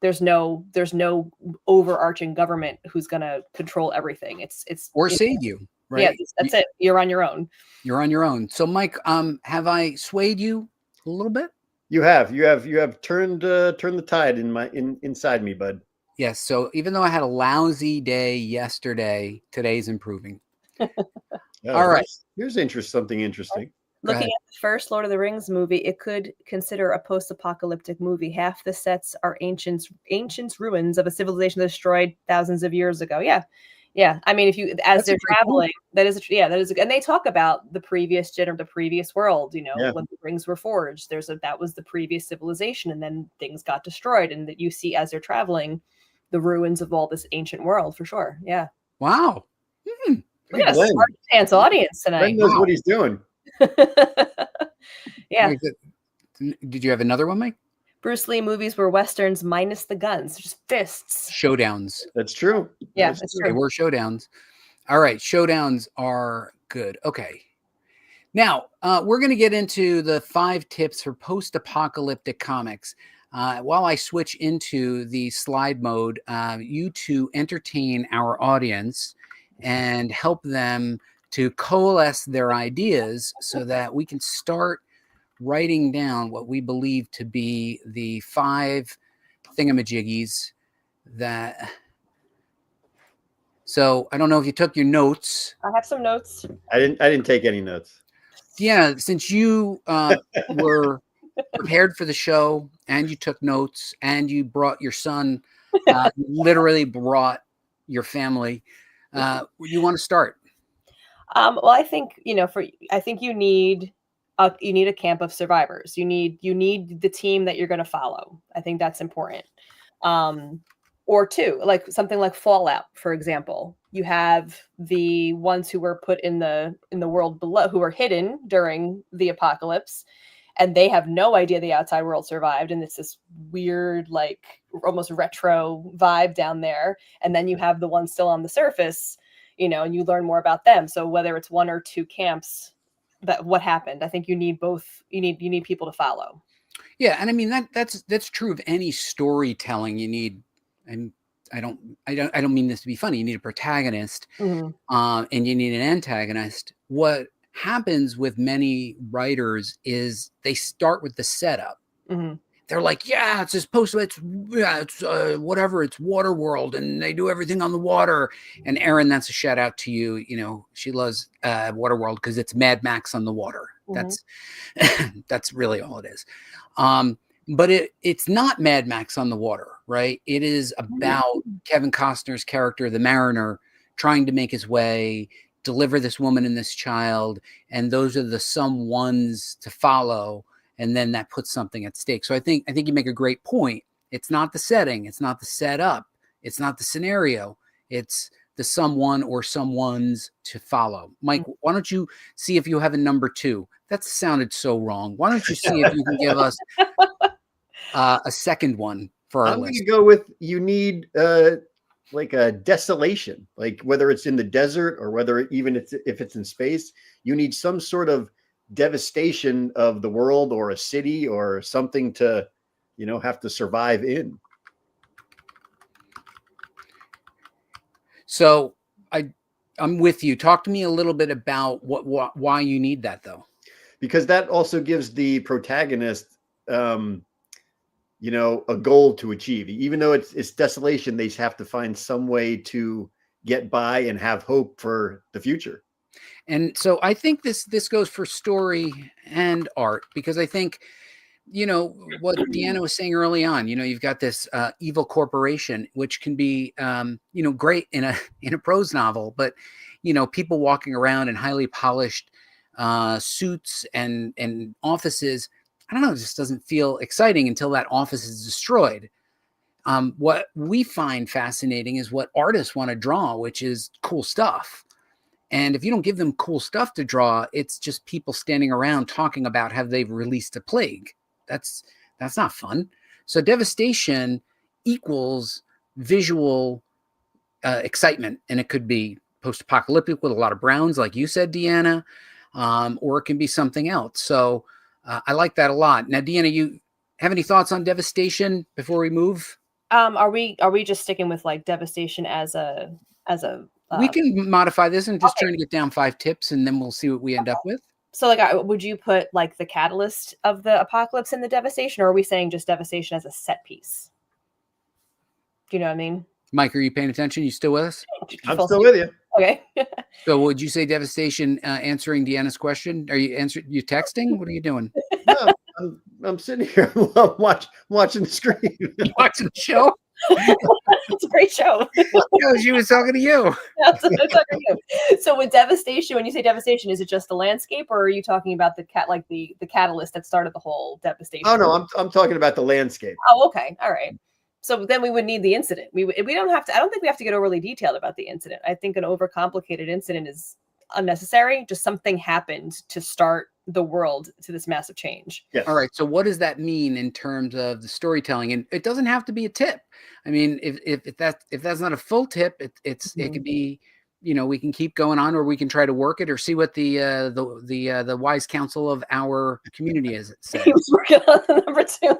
There's no overarching government who's going to control everything. It's or save you, right? Yeah, that's it. You're on your own. You're on your own. So, Mike, have I swayed you a little bit? You have turned the tide inside me, bud. Yes. So even though I had a lousy day yesterday, today's improving. All right. Here's something interesting. Looking at the first Lord of the Rings movie, it could consider a post-apocalyptic movie. Half the sets are ancient ruins of a civilization destroyed thousands of years ago. Yeah. I mean, they're traveling, that is, and they talk about the previous the previous world. When the rings were forged, that was the previous civilization, and then things got destroyed, and that you see as they're traveling, the ruins of all this ancient world for sure. Yeah. Wow. We got a smart pants audience tonight. Glenn knows what he's doing. Yeah. Did you have another one, Mike? Bruce Lee movies were westerns minus the guns, just fists. Showdowns. That's true. Yeah, that's true. They were showdowns. All right, showdowns are good. Okay. Now, we're going to get into the 5 tips for post-apocalyptic comics. While I switch into the slide mode, you to entertain our audience and help them to coalesce their ideas so that we can start writing down what we believe to be the 5 thingamajiggies that. So I don't know if you took your notes. I have some notes. I didn't take any notes. Yeah, since you were prepared for the show and you took notes and you brought your son, literally brought your family. You want to start? Well, I think you need a camp of survivors. You need the team that you're going to follow. I think that's important. Or 2, like something like Fallout, for example. You have the ones who were put in the world below, who were hidden during the apocalypse, and they have no idea the outside world survived, and it's this weird, like almost retro vibe down there. And then you have the ones still on the surface, and you learn more about them. So whether it's 1 or 2 camps, what happened, I think you need both. You need people to follow. Yeah, and I mean that's true of any storytelling. You need, and I don't mean this to be funny. You need a protagonist, and you need an antagonist. What happens with many writers is they start with the setup. They're like, yeah, it's whatever, it's water world, and they do everything on the water. And Erin, that's a shout out to you. She loves water world because it's Mad Max on the water. That's really all it is. But it's not Mad Max on the water, right? It is about Kevin Costner's character, the mariner, trying to make his way, deliver this woman and this child, and those are the some ones to follow, and then that puts something at stake. So I think you make a great point. It's not the setting, it's not the setup, it's not the scenario, it's the someone or someones to follow. Mike, why don't you see if you have a number 2? That sounded so wrong. Why don't you see if you can give us a second one for our I'm list? going to go with, you need like a desolation, like whether it's in the desert or whether if it's in space, you need some sort of devastation of the world or a city or something to, have to survive in. So I'm with you. Talk to me a little bit about why you need that, though. Because that also gives the protagonist, a goal to achieve. Even though it's desolation, they have to find some way to get by and have hope for the future. And so I think this goes for story and art, because I think, what Deanna was saying early on, you've got this evil corporation, which can be, great in a prose novel, but, people walking around in highly polished suits and offices. I don't know, it just doesn't feel exciting until that office is destroyed. What we find fascinating is what artists want to draw, which is cool stuff. And if you don't give them cool stuff to draw, it's just people standing around talking about how they've released a plague. That's not fun. So devastation equals visual excitement. And it could be post-apocalyptic with a lot of browns, like you said, Deanna, or it can be something else. So I like that a lot. Now, Deanna, you have any thoughts on devastation before we move? Are we just sticking with like devastation as a we can modify this and just trying to get down 5 tips, and then we'll see what we end up with. So like, would you put like the catalyst of the apocalypse in the devastation, or are we saying just devastation as a set piece? Do you know what I mean? Mike, are you paying attention? You still with us? I'm still with you. Okay. So would you say devastation answering Deanna's question? Are you you texting? What are you doing? No, I'm sitting here watching the screen. You watching the show? It's a great show. No, she was talking to you. That's what I'm talking to. So with devastation, when you say devastation, is it just the landscape, or are you talking about the catalyst that started the whole devastation? Oh no, I'm talking about the landscape. Oh, okay. All right. So then we would need the incident. We don't have to, I don't think we have to get overly detailed about the incident. I think an overcomplicated incident is unnecessary. Just something happened to start the world to this massive change. Yes. All right. So what does that mean in terms of the storytelling? And it doesn't have to be a tip. I mean, if that's not a full tip, it could be, we can keep going on, or we can try to work it, or see what the wise counsel of our community is. He was working on number 2.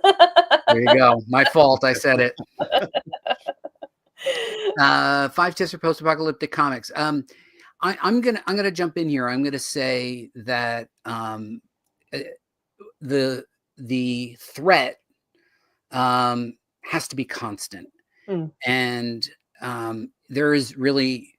There you go. My fault. I said it. 5 tips for post-apocalyptic comics. I'm gonna jump in here. I'm gonna say that the threat has to be constant, and there is really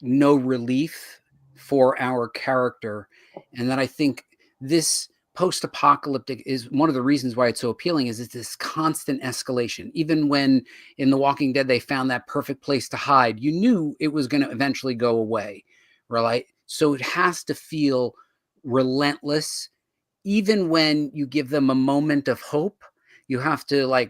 no relief for our character, and that I think this post-apocalyptic is one of the reasons why it's so appealing. Is it's this constant escalation. Even when in The Walking Dead they found that perfect place to hide, you knew it was going to eventually go away, right? So it has to feel relentless. Even when you give them a moment of hope, you have to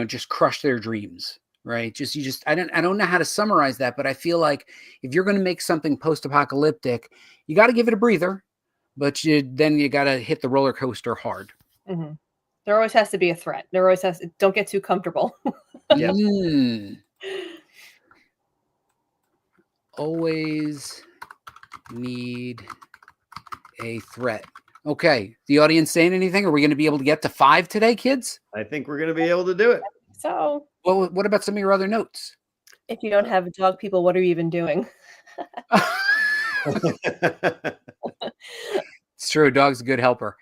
just crush their dreams, right? I don't know how to summarize that, but I feel like if you're going to make something post-apocalyptic, you got to give it a breather, but then you got to hit the roller coaster hard. Mm-hmm. There always has to be a threat. There always has. Don't get too comfortable. Yeah. Always need a threat. Okay. The audience saying anything? Are we going to be able to get to 5 today, kids? I think we're going to be able to do it. So, well, what about some of your other notes? If you don't have dog people, what are you even doing? It's true. Dog's a good helper.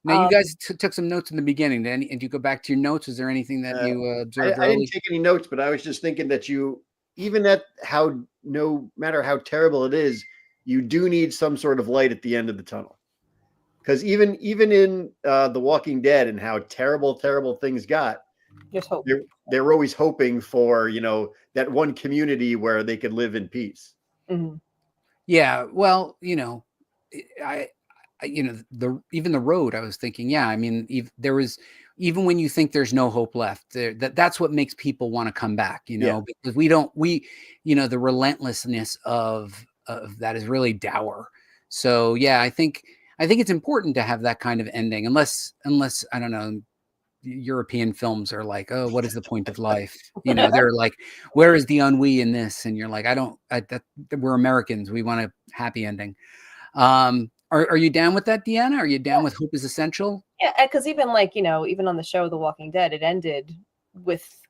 Now, you guys took some notes in the beginning. And you go back to your notes. Is there anything that you observed? I didn't take any notes, but I was just thinking that no matter how terrible it is, you do need some sort of light at the end of the tunnel. Because even in The Walking Dead and how terrible things got, just hope. They're always hoping for that one community where they could live in peace. Mm-hmm. Yeah, well, even the road. I was thinking, yeah, I mean, even when you think there's no hope left, that's what makes people want to come back. Because the relentlessness of that is really dour. So yeah, I think it's important to have that kind of ending, unless I don't know, European films are like, oh, what is the point of life? They're like, where is the ennui in this? And you're like, we're Americans. We want a happy ending. Are you down with that, Deanna? Are you down with hope is essential? Yeah, because even even on the show The Walking Dead, it ended with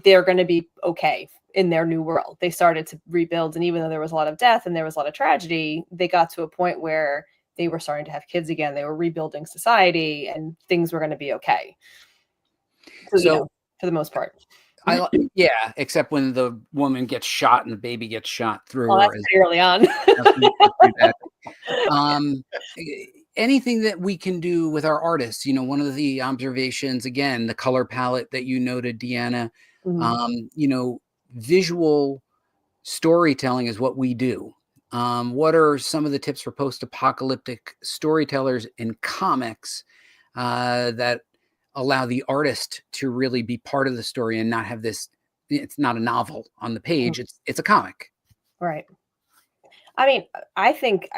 they're going to be okay in their new world. They started to rebuild, and even though there was a lot of death and there was a lot of tragedy, they got to a point where they were starting to have kids again. They were rebuilding society, and things were going to be okay. So for the most part. Yeah, except when the woman gets shot and the baby gets shot through. Oh, that's pretty early on. Anything that we can do with our artists, one of the observations, again, the color palette that you noted, Deanna, visual storytelling is what we do. What are some of the tips for post-apocalyptic storytellers in comics that allow the artist to really be part of the story and not have this? It's not a novel on the page; it's a comic. Right. I mean, I think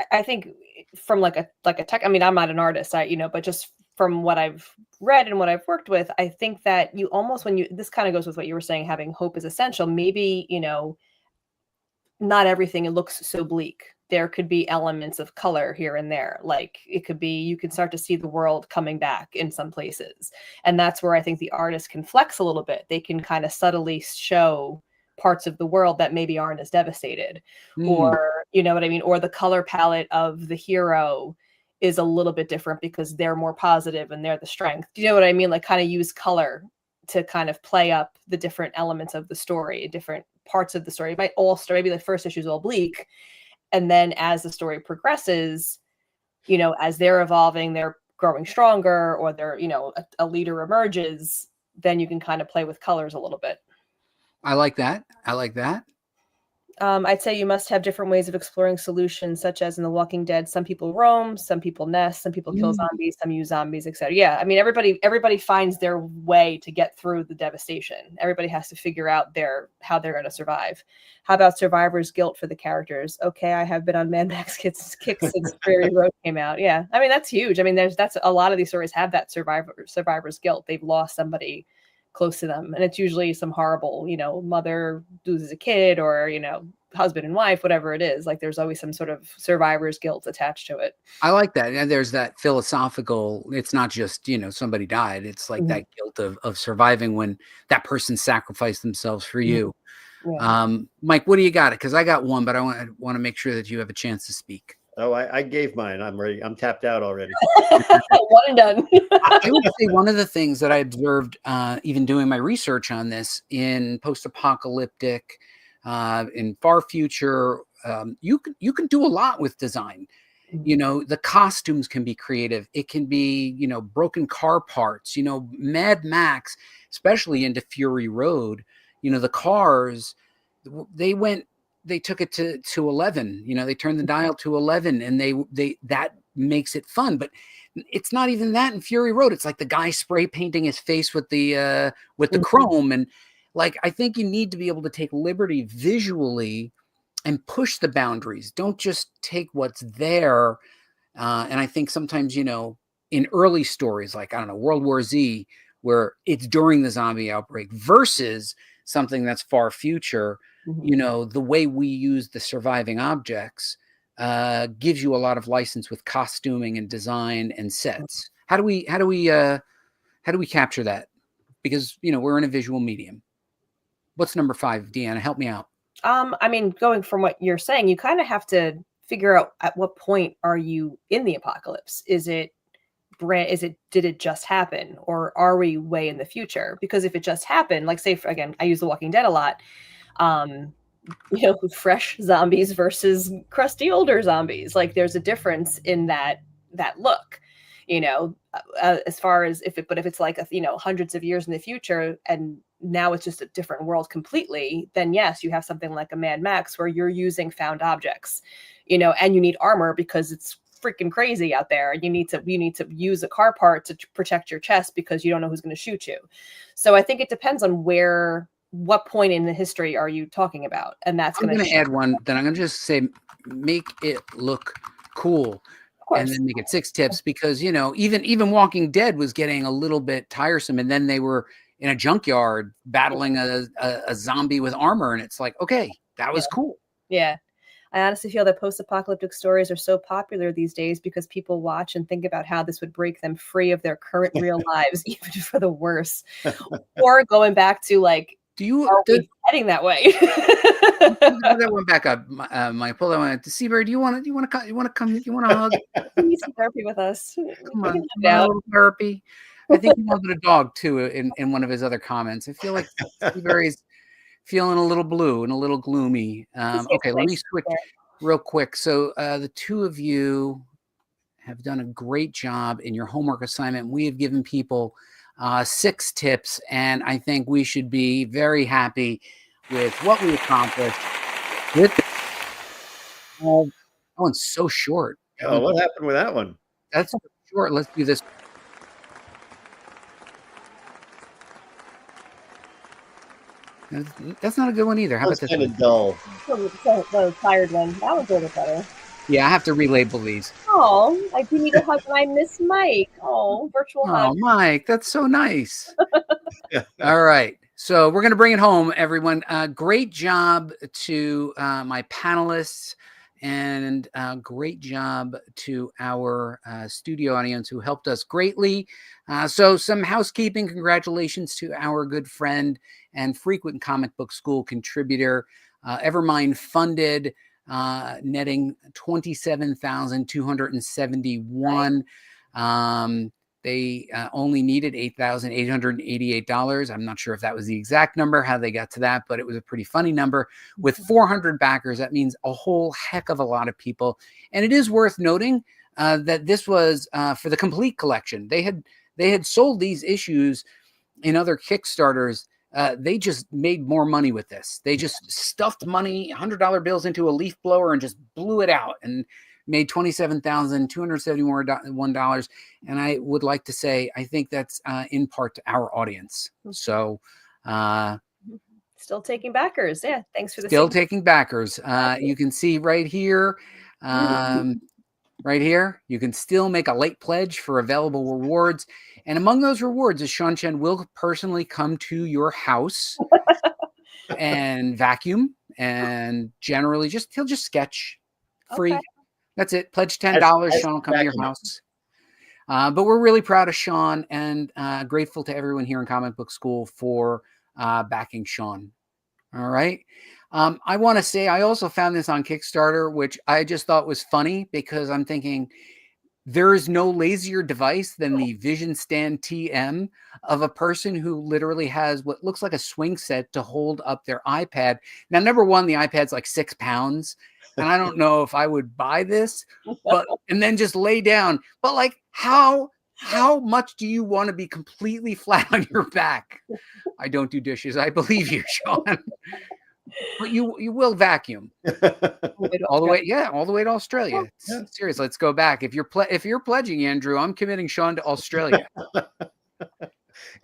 from like a tech. I mean, I'm not an artist, but just from what I've read and what I've worked with, I think that you almost this kind of goes with what you were saying, having hope is essential. Maybe not everything looks so bleak. There could be elements of color here and there. Like it could be, you can start to see the world coming back in some places. And that's where I think the artist can flex a little bit. They can kind of subtly show parts of the world that maybe aren't as devastated, or, you know what I mean? Or the color palette of the hero is a little bit different because they're more positive and they're the strength. Do you know what I mean? Like kind of use color to kind of play up the different elements of the story, different parts of the story. It might all start, maybe the first issue is all bleak. And then as the story progresses, as they're evolving, they're growing stronger, or they're, a leader emerges, then you can kind of play with colors a little bit. I like that. I like that. I'd say you must have different ways of exploring solutions, such as in The Walking Dead, some people roam, some people nest, some people kill zombies, some use zombies, etc. Yeah, I mean, everybody finds their way to get through the devastation. Everybody has to figure out how they're going to survive. How about survivor's guilt for the characters? Okay, I have been on Man Max kicks since Prairie Road came out. Yeah, I mean, that's huge. I mean, that's a lot of these stories have that survivor's guilt. They've lost somebody close to them, and it's usually some horrible, mother loses a kid, or husband and wife, whatever it is. Like, there's always some sort of survivor's guilt attached to it. I like that. And there's that philosophical, it's not just, somebody died. It's like that guilt of surviving when that person sacrificed themselves for you. Yeah. Mike, what do you got? Because I got one, but I want to make sure that you have a chance to speak. Oh, I gave mine. I'm ready. I'm tapped out already. One and done. I would say one of the things that I observed, even doing my research on this in post-apocalyptic, in far future, you can do a lot with design. The costumes can be creative. It can be, broken car parts. Mad Max, especially into Fury Road. The cars, they took it to 11. They turned the dial to 11, and they that makes it fun. But it's not even that in Fury Road. It's like the guy spray painting his face with the chrome, and like, I think you need to be able to take liberty visually and push the boundaries. Don't just take what's there. And I think sometimes, in early stories, like, I don't know, World War Z, where it's during the zombie outbreak versus something that's far future, the way we use the surviving objects gives you a lot of license with costuming and design and sets. How do we capture that? Because, we're in a visual medium. What's number 5, Deanna? Help me out. I mean, going from what you're saying, you kind of have to figure out at what point are you in the apocalypse? Did it just happen, or are we way in the future? Because if it just happened, like, say, again, I use The Walking Dead a lot, fresh zombies versus crusty older zombies. Like, there's a difference in that look, as far as if it's like, hundreds of years in the future, and now it's just a different world completely, then yes, you have something like a Mad Max where you're using found objects, and you need armor because it's freaking crazy out there. You need to use a car part to protect your chest because you don't know who's going to shoot you. So I think it depends on what point in the history are you talking about, and that's I'm going to add one. Then I'm going to just say, make it look cool. And then make it 6 tips, because even Walking Dead was getting a little bit tiresome, and then they were in a junkyard battling a zombie with armor, and it's like, okay, that was cool. Yeah. I honestly feel that post-apocalyptic stories are so popular these days because people watch and think about how this would break them free of their current real lives, even for the worse. Or going back to, like, are we heading that way? Pull that one back up, Mike. Pull that one. Seabird, do you want to come? You want to hug? You need some therapy with us. Come on, a little therapy. I think he wanted a dog too. In one of his other comments, I feel like Seabury's feeling a little blue and a little gloomy. Okay, let me switch real quick. So the two of you have done a great job in your homework assignment. We have given people 6 tips, and I think we should be very happy with what we accomplished. That one's so short. Oh, what happened with that one? That's so short. Let's do this. That's not a good one either. How about this? Kind of dull. The tired one. That was a little better. Yeah, I have to relabel these. Oh, I do need a hug, and I miss Mike. Oh, virtual hug. Oh, Mike, that's so nice. All right. So we're going to bring it home, everyone. Great job to my panelists, and great job to our studio audience who helped us greatly. So some housekeeping. Congratulations to our good friend and frequent comic book school contributor, Evermind funded, netting $27,271. they only needed $8,888. I'm not sure if that was the exact number, how they got to that, but it was a pretty funny number. With 400 backers, that means a whole heck of a lot of people. And it is worth noting that this was for the complete collection. They had sold these issues in other Kickstarters. They just made more money with this. They just stuffed money, $100 bills into a leaf blower and just blew it out and made $27,271. And I would like to say, I think that's in part to our audience. So still taking backers. Yeah. Thanks for the still taking backers. You can see right here, you can still make a late pledge for available rewards. And among those rewards is Sean Chen will personally come to your house and vacuum, and generally he'll just sketch free. Okay. That's it. Pledge $10. Sean will come to your house. But we're really proud of Sean and grateful to everyone here in Comic Book School for backing Sean. All right. I want to say I also found this on Kickstarter, which I just thought was funny because I'm thinking there is no lazier device than the Vision Stand TM of a person who literally has what looks like a swing set to hold up their iPad. Now, number one, the iPad's like 6 pounds. And I don't know if I would buy this, and then just lay down. But like, how much do you want to be completely flat on your back? I don't do dishes. I believe you, Sean. But you will vacuum all the way. Yeah, all the way to Australia. Yeah. Seriously, let's go back. If you're pledging, Andrew, I'm committing Sean to Australia.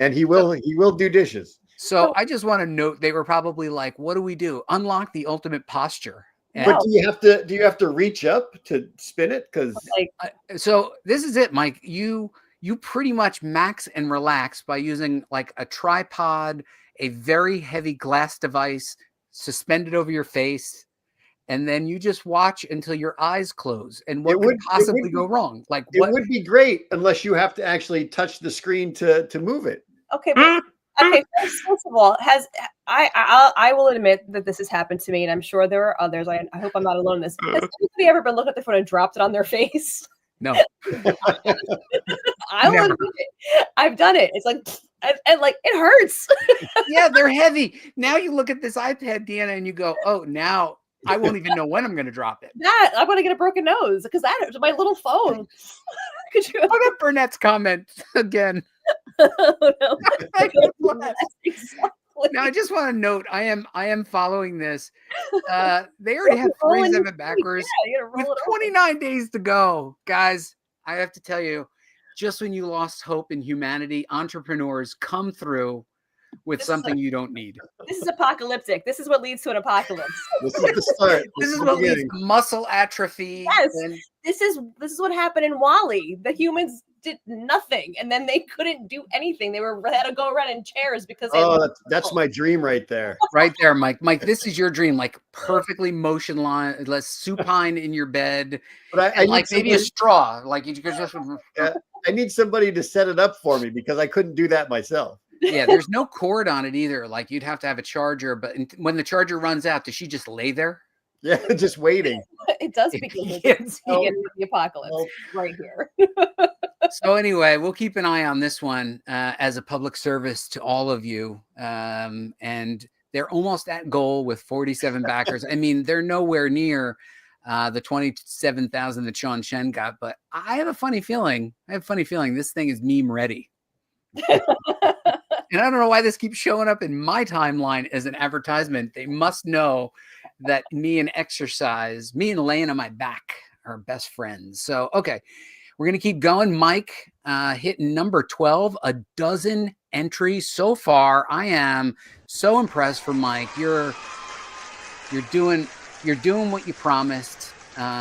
And he will do dishes. So I just want to note they were probably like, "What do we do? Unlock the ultimate posture." And but do you have to reach up to spin it? Because so this is it, Mike. You pretty much max and relax by using like a tripod, a very heavy glass device suspended over your face, and then you just watch until your eyes close. And what could possibly go wrong? Like it would be great unless you have to actually touch the screen to move it. Okay, but okay. First of all, I will admit that this has happened to me, and I'm sure there are others. I hope I'm not alone in this. Has anybody ever been looking at their phone and dropped it on their face? No. I will admit it. I've done it. It's like, and like it hurts. Yeah, they're heavy. Now you look at this iPad, Deanna, and you go, "Oh, now I won't even know when I'm going to drop it." I'm going to get a broken nose because that my little phone. Could you put up Burnett's comment again? Oh, no. Exactly. Now I just want to note I am following this. They already have 47 backers with 29 days to go. Guys, I have to tell you, just when you lost hope in humanity, entrepreneurs come through with something you don't need. This is apocalyptic. This is what leads to an apocalypse. This is the start. This is what leads to muscle atrophy. Yes. This is what happened in WALL-E. The humans did nothing, and then they couldn't do anything. They had to go around in chairs because that's my dream right there. Right there, Mike. Mike, this is your dream, like perfectly motionless, supine in your bed. But I like maybe a straw. Like you could just I need somebody to set it up for me because I couldn't do that myself. Yeah, there's no cord on it either. Like you'd have to have a charger, but when the charger runs out, does she just lay there? Yeah, just waiting. It does begin with the apocalypse right here. So anyway, we'll keep an eye on this one as a public service to all of you. And they're almost at goal with 47 backers. I mean, they're nowhere near the 27,000 that Sean Chen got, but I have a funny feeling this thing is meme ready. And I don't know why this keeps showing up in my timeline as an advertisement. They must know that me and laying on my back are best friends. So, okay, we're going to keep going. Mike hitting number 12, a dozen entries so far. I am so impressed for Mike. You're doing what you promised.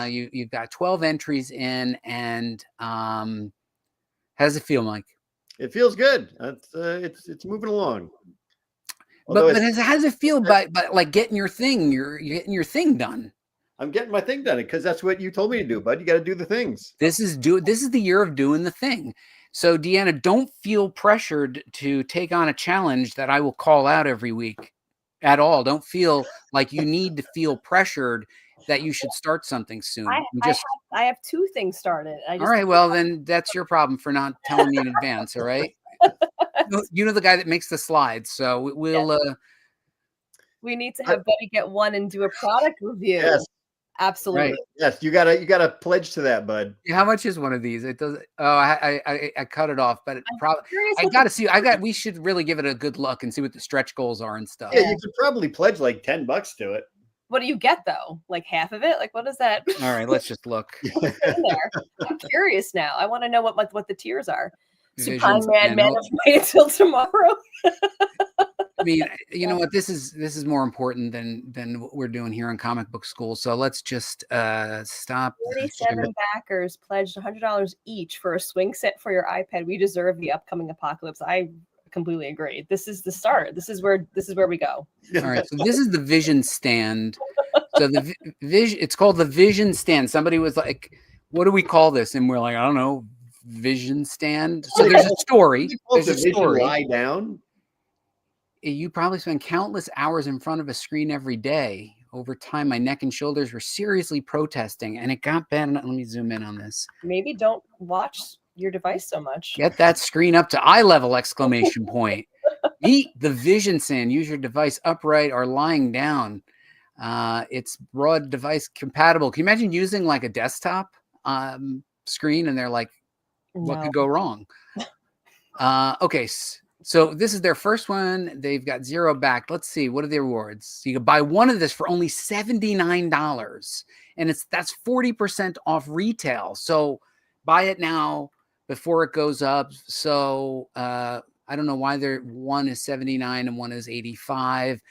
You've got 12 entries in, and how does it feel, Mike? It feels good. It's moving along. But how does it feel by like getting your thing? You're getting your thing done. I'm getting my thing done because that's what you told me to do, bud. You got to do the things. This is the year of doing the thing. So Deanna, don't feel pressured to take on a challenge that I will call out every week at all. Don't feel like you need to feel pressured that you should start something soon. I have I have 2 things started. I All just right, well then that's your problem for not telling me in advance. All right, you know the guy that makes the slides, so we'll. We need to have Buddy get one and do a product review. Yes. Absolutely. Right. Yes, you gotta pledge to that, bud. How much is one of these? It does. Oh, I cut it off, but probably Curious I what got to see. We should really give it a good look and see what the stretch goals are and stuff. Yeah, you could probably pledge like $10 to it. what do you get though? Like half of it? Like what is that? All right, let's just look. in there? I'm curious now. I want to know what the tiers are. Visions Supine man, and man all- of wait until tomorrow. I mean, you know what? This is more important than what we're doing here in comic book school. So let's just stop. 47 backers pledged $100 each for a swing set for your iPad. We deserve the upcoming apocalypse. I completely agree. This is the start. This is where we go. All right, so this is the Vision stand. So the Vision, it's called the Vision stand. Somebody was like, "What do we call this?" And we're like, "I don't know, Vision stand." So there's a story. There's a story. Lie down. You probably spend countless hours in front of a screen every day. Over time, my neck and shoulders were seriously protesting, and it got bad. Let me zoom in on this. Maybe don't watch your device so much. Get that screen up to eye level! Exclamation point. Eat the Vision stand. Use your device upright or lying down. It's broad device compatible. Can you imagine using like a desktop screen and they're like, what could go wrong? Okay. So this is their first one. They've got 0 back. Let's see. What are the rewards? So you can buy one of this for only $79. And that's 40% off retail. So buy it now before it goes up. So I don't know why one is 79 and one is 85.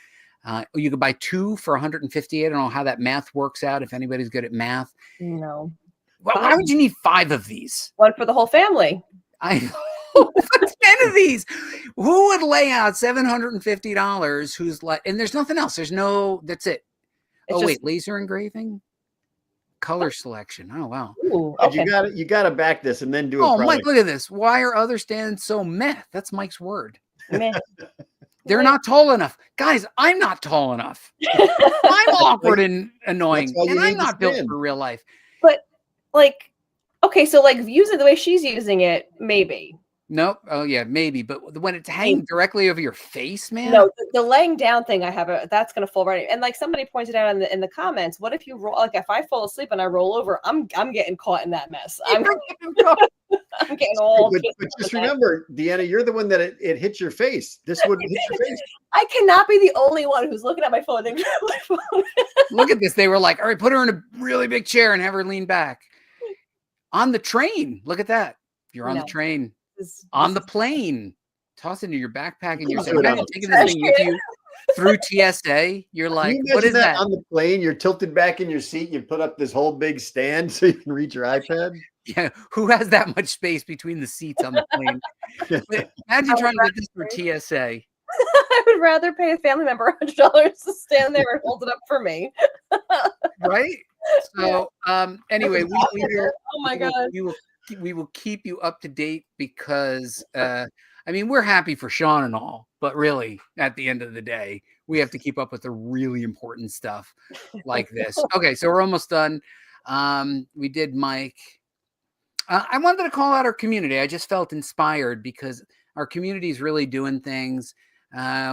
You could buy 2 for 158. I don't know how that math works out. If anybody's good at math. No. Why would you need 5 of these? One for the whole family. 10 of these. Who would lay out $750? Who's like, and there's nothing else. That's it. Wait, laser engraving, color selection. Oh wow. Ooh, okay. You gotta back this and then do it. Oh, Mike, look at this. Why are other stands so meh? That's Mike's word. Meh. They're not tall enough. Guys, I'm not tall enough. I'm awkward and annoying. And I'm not built for real life. But like, okay, so like using the way she's using it, maybe. Nope. Oh yeah, maybe. But when it's hanging directly over your face, man. No, the laying down thing that's gonna fall right. And like somebody pointed out in the comments, what if you roll, like if I fall asleep and I roll over, I'm getting caught in that mess. I'm getting all. But just remember, Deanna, you're the one that it hits your face. This would hit your face. I cannot be the only one who's looking at my phone and my phone. Look at this. They were like, all right, put her in a really big chair and have her lean back. On the train. Look at that. You're on the train. On the plane. Toss it into your backpack and you're taking this thing with you through TSA. You're like, what is that? On the plane, you're tilted back in your seat. You put up this whole big stand so you can reach your iPad. Yeah, who has that much space between the seats on the plane? Imagine trying to get this for TSA. I would rather pay a family member $100 to stand there and hold it up for me. Right? So anyway, we will keep you up to date because I mean, we're happy for Sean and all, but really at the end of the day, we have to keep up with the really important stuff like this. Okay, so we're almost done. We did Mike. I wanted to call out our community. I just felt inspired because our community is really doing things.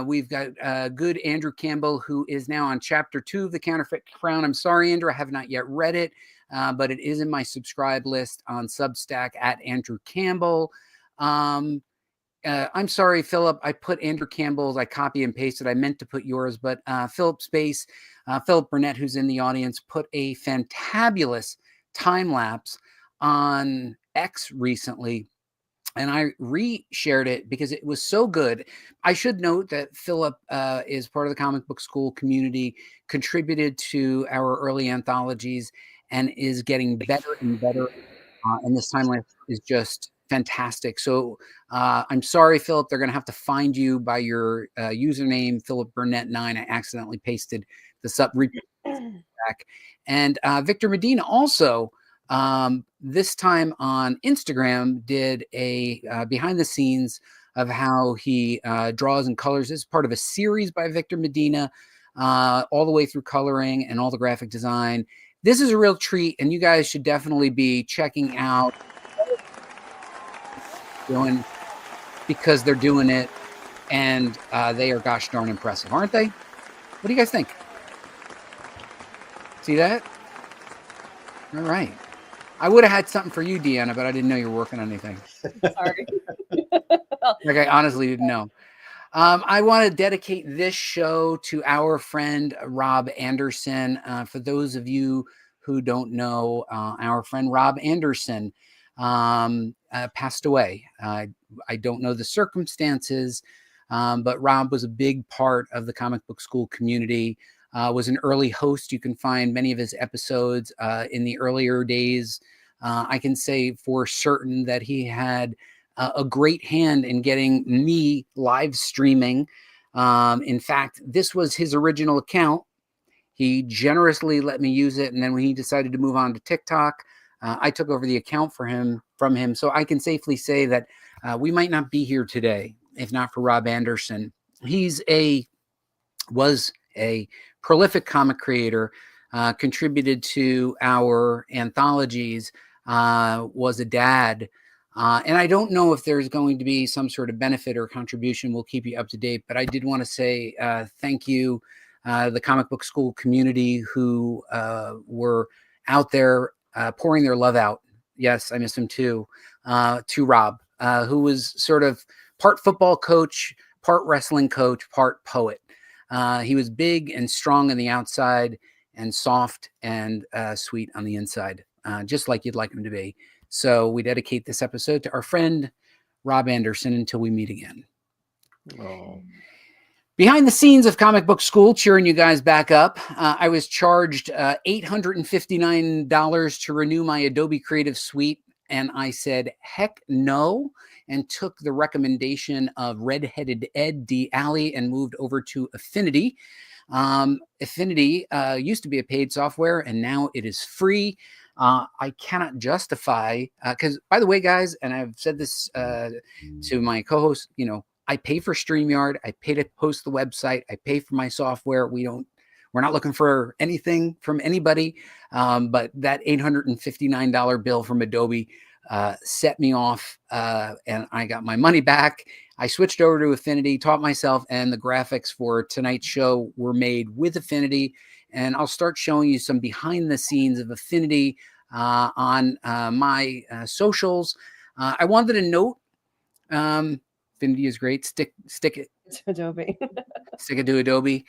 We've got good Andrew Campbell, who is now on chapter 2 of The Counterfeit Crown. I'm sorry, Andrew, I have not yet read it, but it is in my subscribe list on Substack at Andrew Campbell. I'm sorry, Philip, I put Andrew Campbell's, I copy and pasted. I meant to put yours, but Philip Burnett, who's in the audience, put a fantabulous time lapse on X recently. And I re-shared it because it was so good. I should note that Philip is part of the comic book school community, contributed to our early anthologies, and is getting better and better. And this time lapse is just fantastic. So I'm sorry, Philip, they're going to have to find you by your username, Philip Burnett 9. I accidentally pasted this up back. And Victor Medina also, this time on Instagram, did a behind the scenes of how he draws and colors. This is part of a series by Victor Medina, all the way through coloring and all the graphic design. this is a real treat, and you guys should definitely be checking out doing because they're doing it, and they are gosh darn impressive, aren't they? What do you guys think? See that? All right. I would have had something for you, Deanna, but I didn't know you were working on anything. Sorry. Like I honestly didn't know. I want to dedicate this show to our friend Rob Anderson. For those of you who don't know, our friend Rob Anderson passed away. I don't know the circumstances, but Rob was a big part of the comic book school community. Was an early host. You can find many of his episodes in the earlier days. I can say for certain that he had a great hand in getting me live streaming. In fact, this was his original account. He generously let me use it. And then when he decided to move on to TikTok, I took over the account from him. So I can safely say that we might not be here today if not for Rob Anderson. Was a prolific comic creator, contributed to our anthologies, was a dad. And I don't know if there's going to be some sort of benefit or contribution. We'll keep you up to date. But I did want to say thank you, the comic book school community who were out there pouring their love out. Yes, I miss him too, to Rob, who was sort of part football coach, part wrestling coach, part poet. He was big and strong on the outside and soft and sweet on the inside, just like you'd like him to be. So we dedicate this episode to our friend Rob Anderson until we meet again. Oh. Behind the scenes of Comic Book School, cheering you guys back up, I was charged $859 to renew my Adobe Creative Suite, and I said, heck no, and took the recommendation of redheaded Ed D. Alley and moved over to Affinity. Affinity used to be a paid software, and now it is free. I cannot justify, because by the way, guys, and I've said this to my co-host, I pay for StreamYard. I pay to host the website. I pay for my software. We're not looking for anything from anybody. But that $859 bill from Adobe set me off, and I got my money back. I switched over to Affinity, taught myself, and the graphics for tonight's show were made with Affinity. And I'll start showing you some behind the scenes of Affinity on my socials. I wanted to note, Affinity is great. Stick it. It's Adobe. Stick it to Adobe.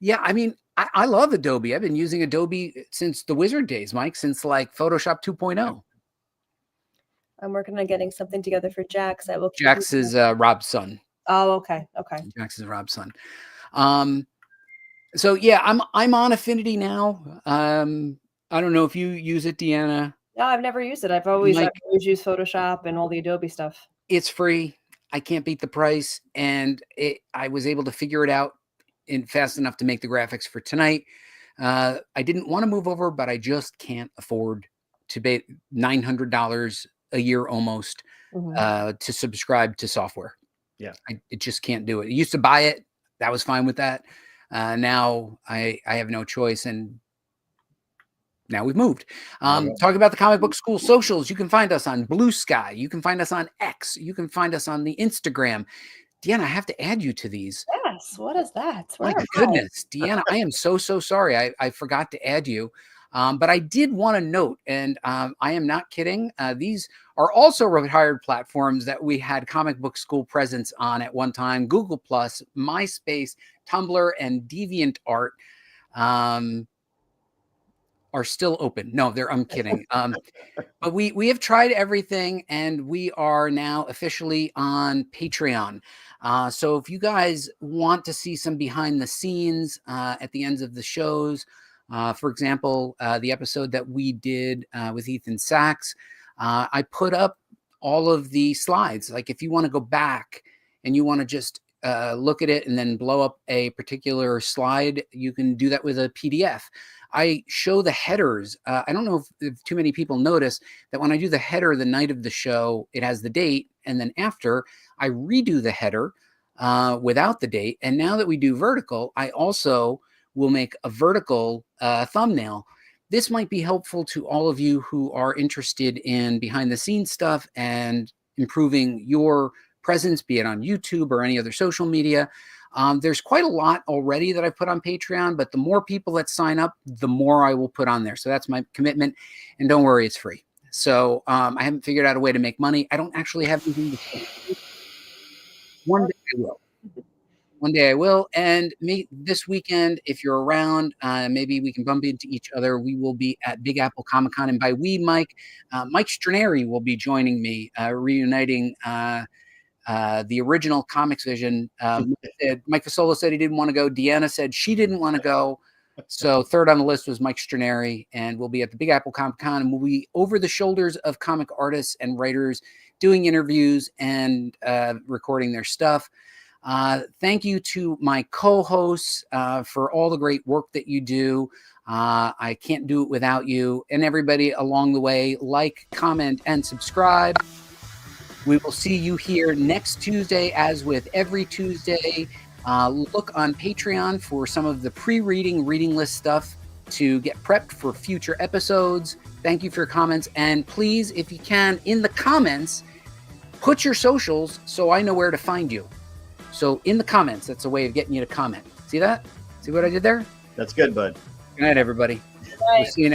Yeah, I mean, I love Adobe. I've been using Adobe since the Wizard days, Mike, since like Photoshop 2.0. I'm working on getting something together for Jax. I will. Jax is Rob's son. Oh, okay. Okay. Jax is Rob's son. So yeah, I'm on Affinity now. I don't know if you use it, Deanna. No, I've never used it. I've always used Photoshop and all the Adobe stuff. It's free. I can't beat the price, and I was able to figure it out fast enough to make the graphics for tonight. I didn't want to move over, but I just can't afford to pay $900 a year almost to subscribe to software. Yeah, it just can't do it. I used to buy it. That was fine with that. Now I have no choice, and now we've moved. Talking about the Comic Book School socials, you can find us on Blue Sky. You can find us on X. You can find us on the Instagram. Deanna, I have to add you to these. Yes. What is that? My goodness, Deanna, I am so sorry. I forgot to add you. But I did want to note, and I am not kidding, these are also retired platforms that we had Comic Book School presence on at one time: Google+, MySpace, Tumblr, and DeviantArt are still open. No, I'm kidding. But we have tried everything, and we are now officially on Patreon. So if you guys want to see some behind the scenes at the ends of the shows, for example, the episode that we did with Ethan Sachs, I put up all of the slides. Like if you want to go back and you want to just look at it and then blow up a particular slide, you can do that with a PDF. I show the headers. I don't know if too many people notice that when I do the header the night of the show, it has the date. And then after, I redo the header without the date. And now that we do vertical, I also will make a vertical thumbnail. this might be helpful to all of you who are interested in behind the scenes stuff and improving your presence, be it on YouTube or any other social media. There's quite a lot already that I've put on Patreon, but the more people that sign up, the more I will put on there. So that's my commitment. And don't worry, it's free. So I haven't figured out a way to make money. I don't actually have anything to say. One day I will. One day I will. And this weekend, if you're around, maybe we can bump into each other. We will be at Big Apple Comic Con. And by we, Mike Straneri will be joining me, reuniting the original Comics Vision. Mike Fasolo said he didn't want to go. Deanna said she didn't want to go. So third on the list was Mike Straneri, and we'll be at the Big Apple Comic Con, and we'll be over the shoulders of comic artists and writers doing interviews and recording their stuff. Thank you to my co-hosts for all the great work that you do. I can't do it without you, and everybody along the way. Like, comment, and subscribe. We will see you here next Tuesday, as with every Tuesday. Look on Patreon for some of the pre-reading reading list stuff to get prepped for future episodes. Thank you for your comments. And please, if you can, in the comments, put your socials so I know where to find you. So in the comments, that's a way of getting you to comment. See that? See what I did there? That's good, bud. Good night, everybody. Bye. We'll see you next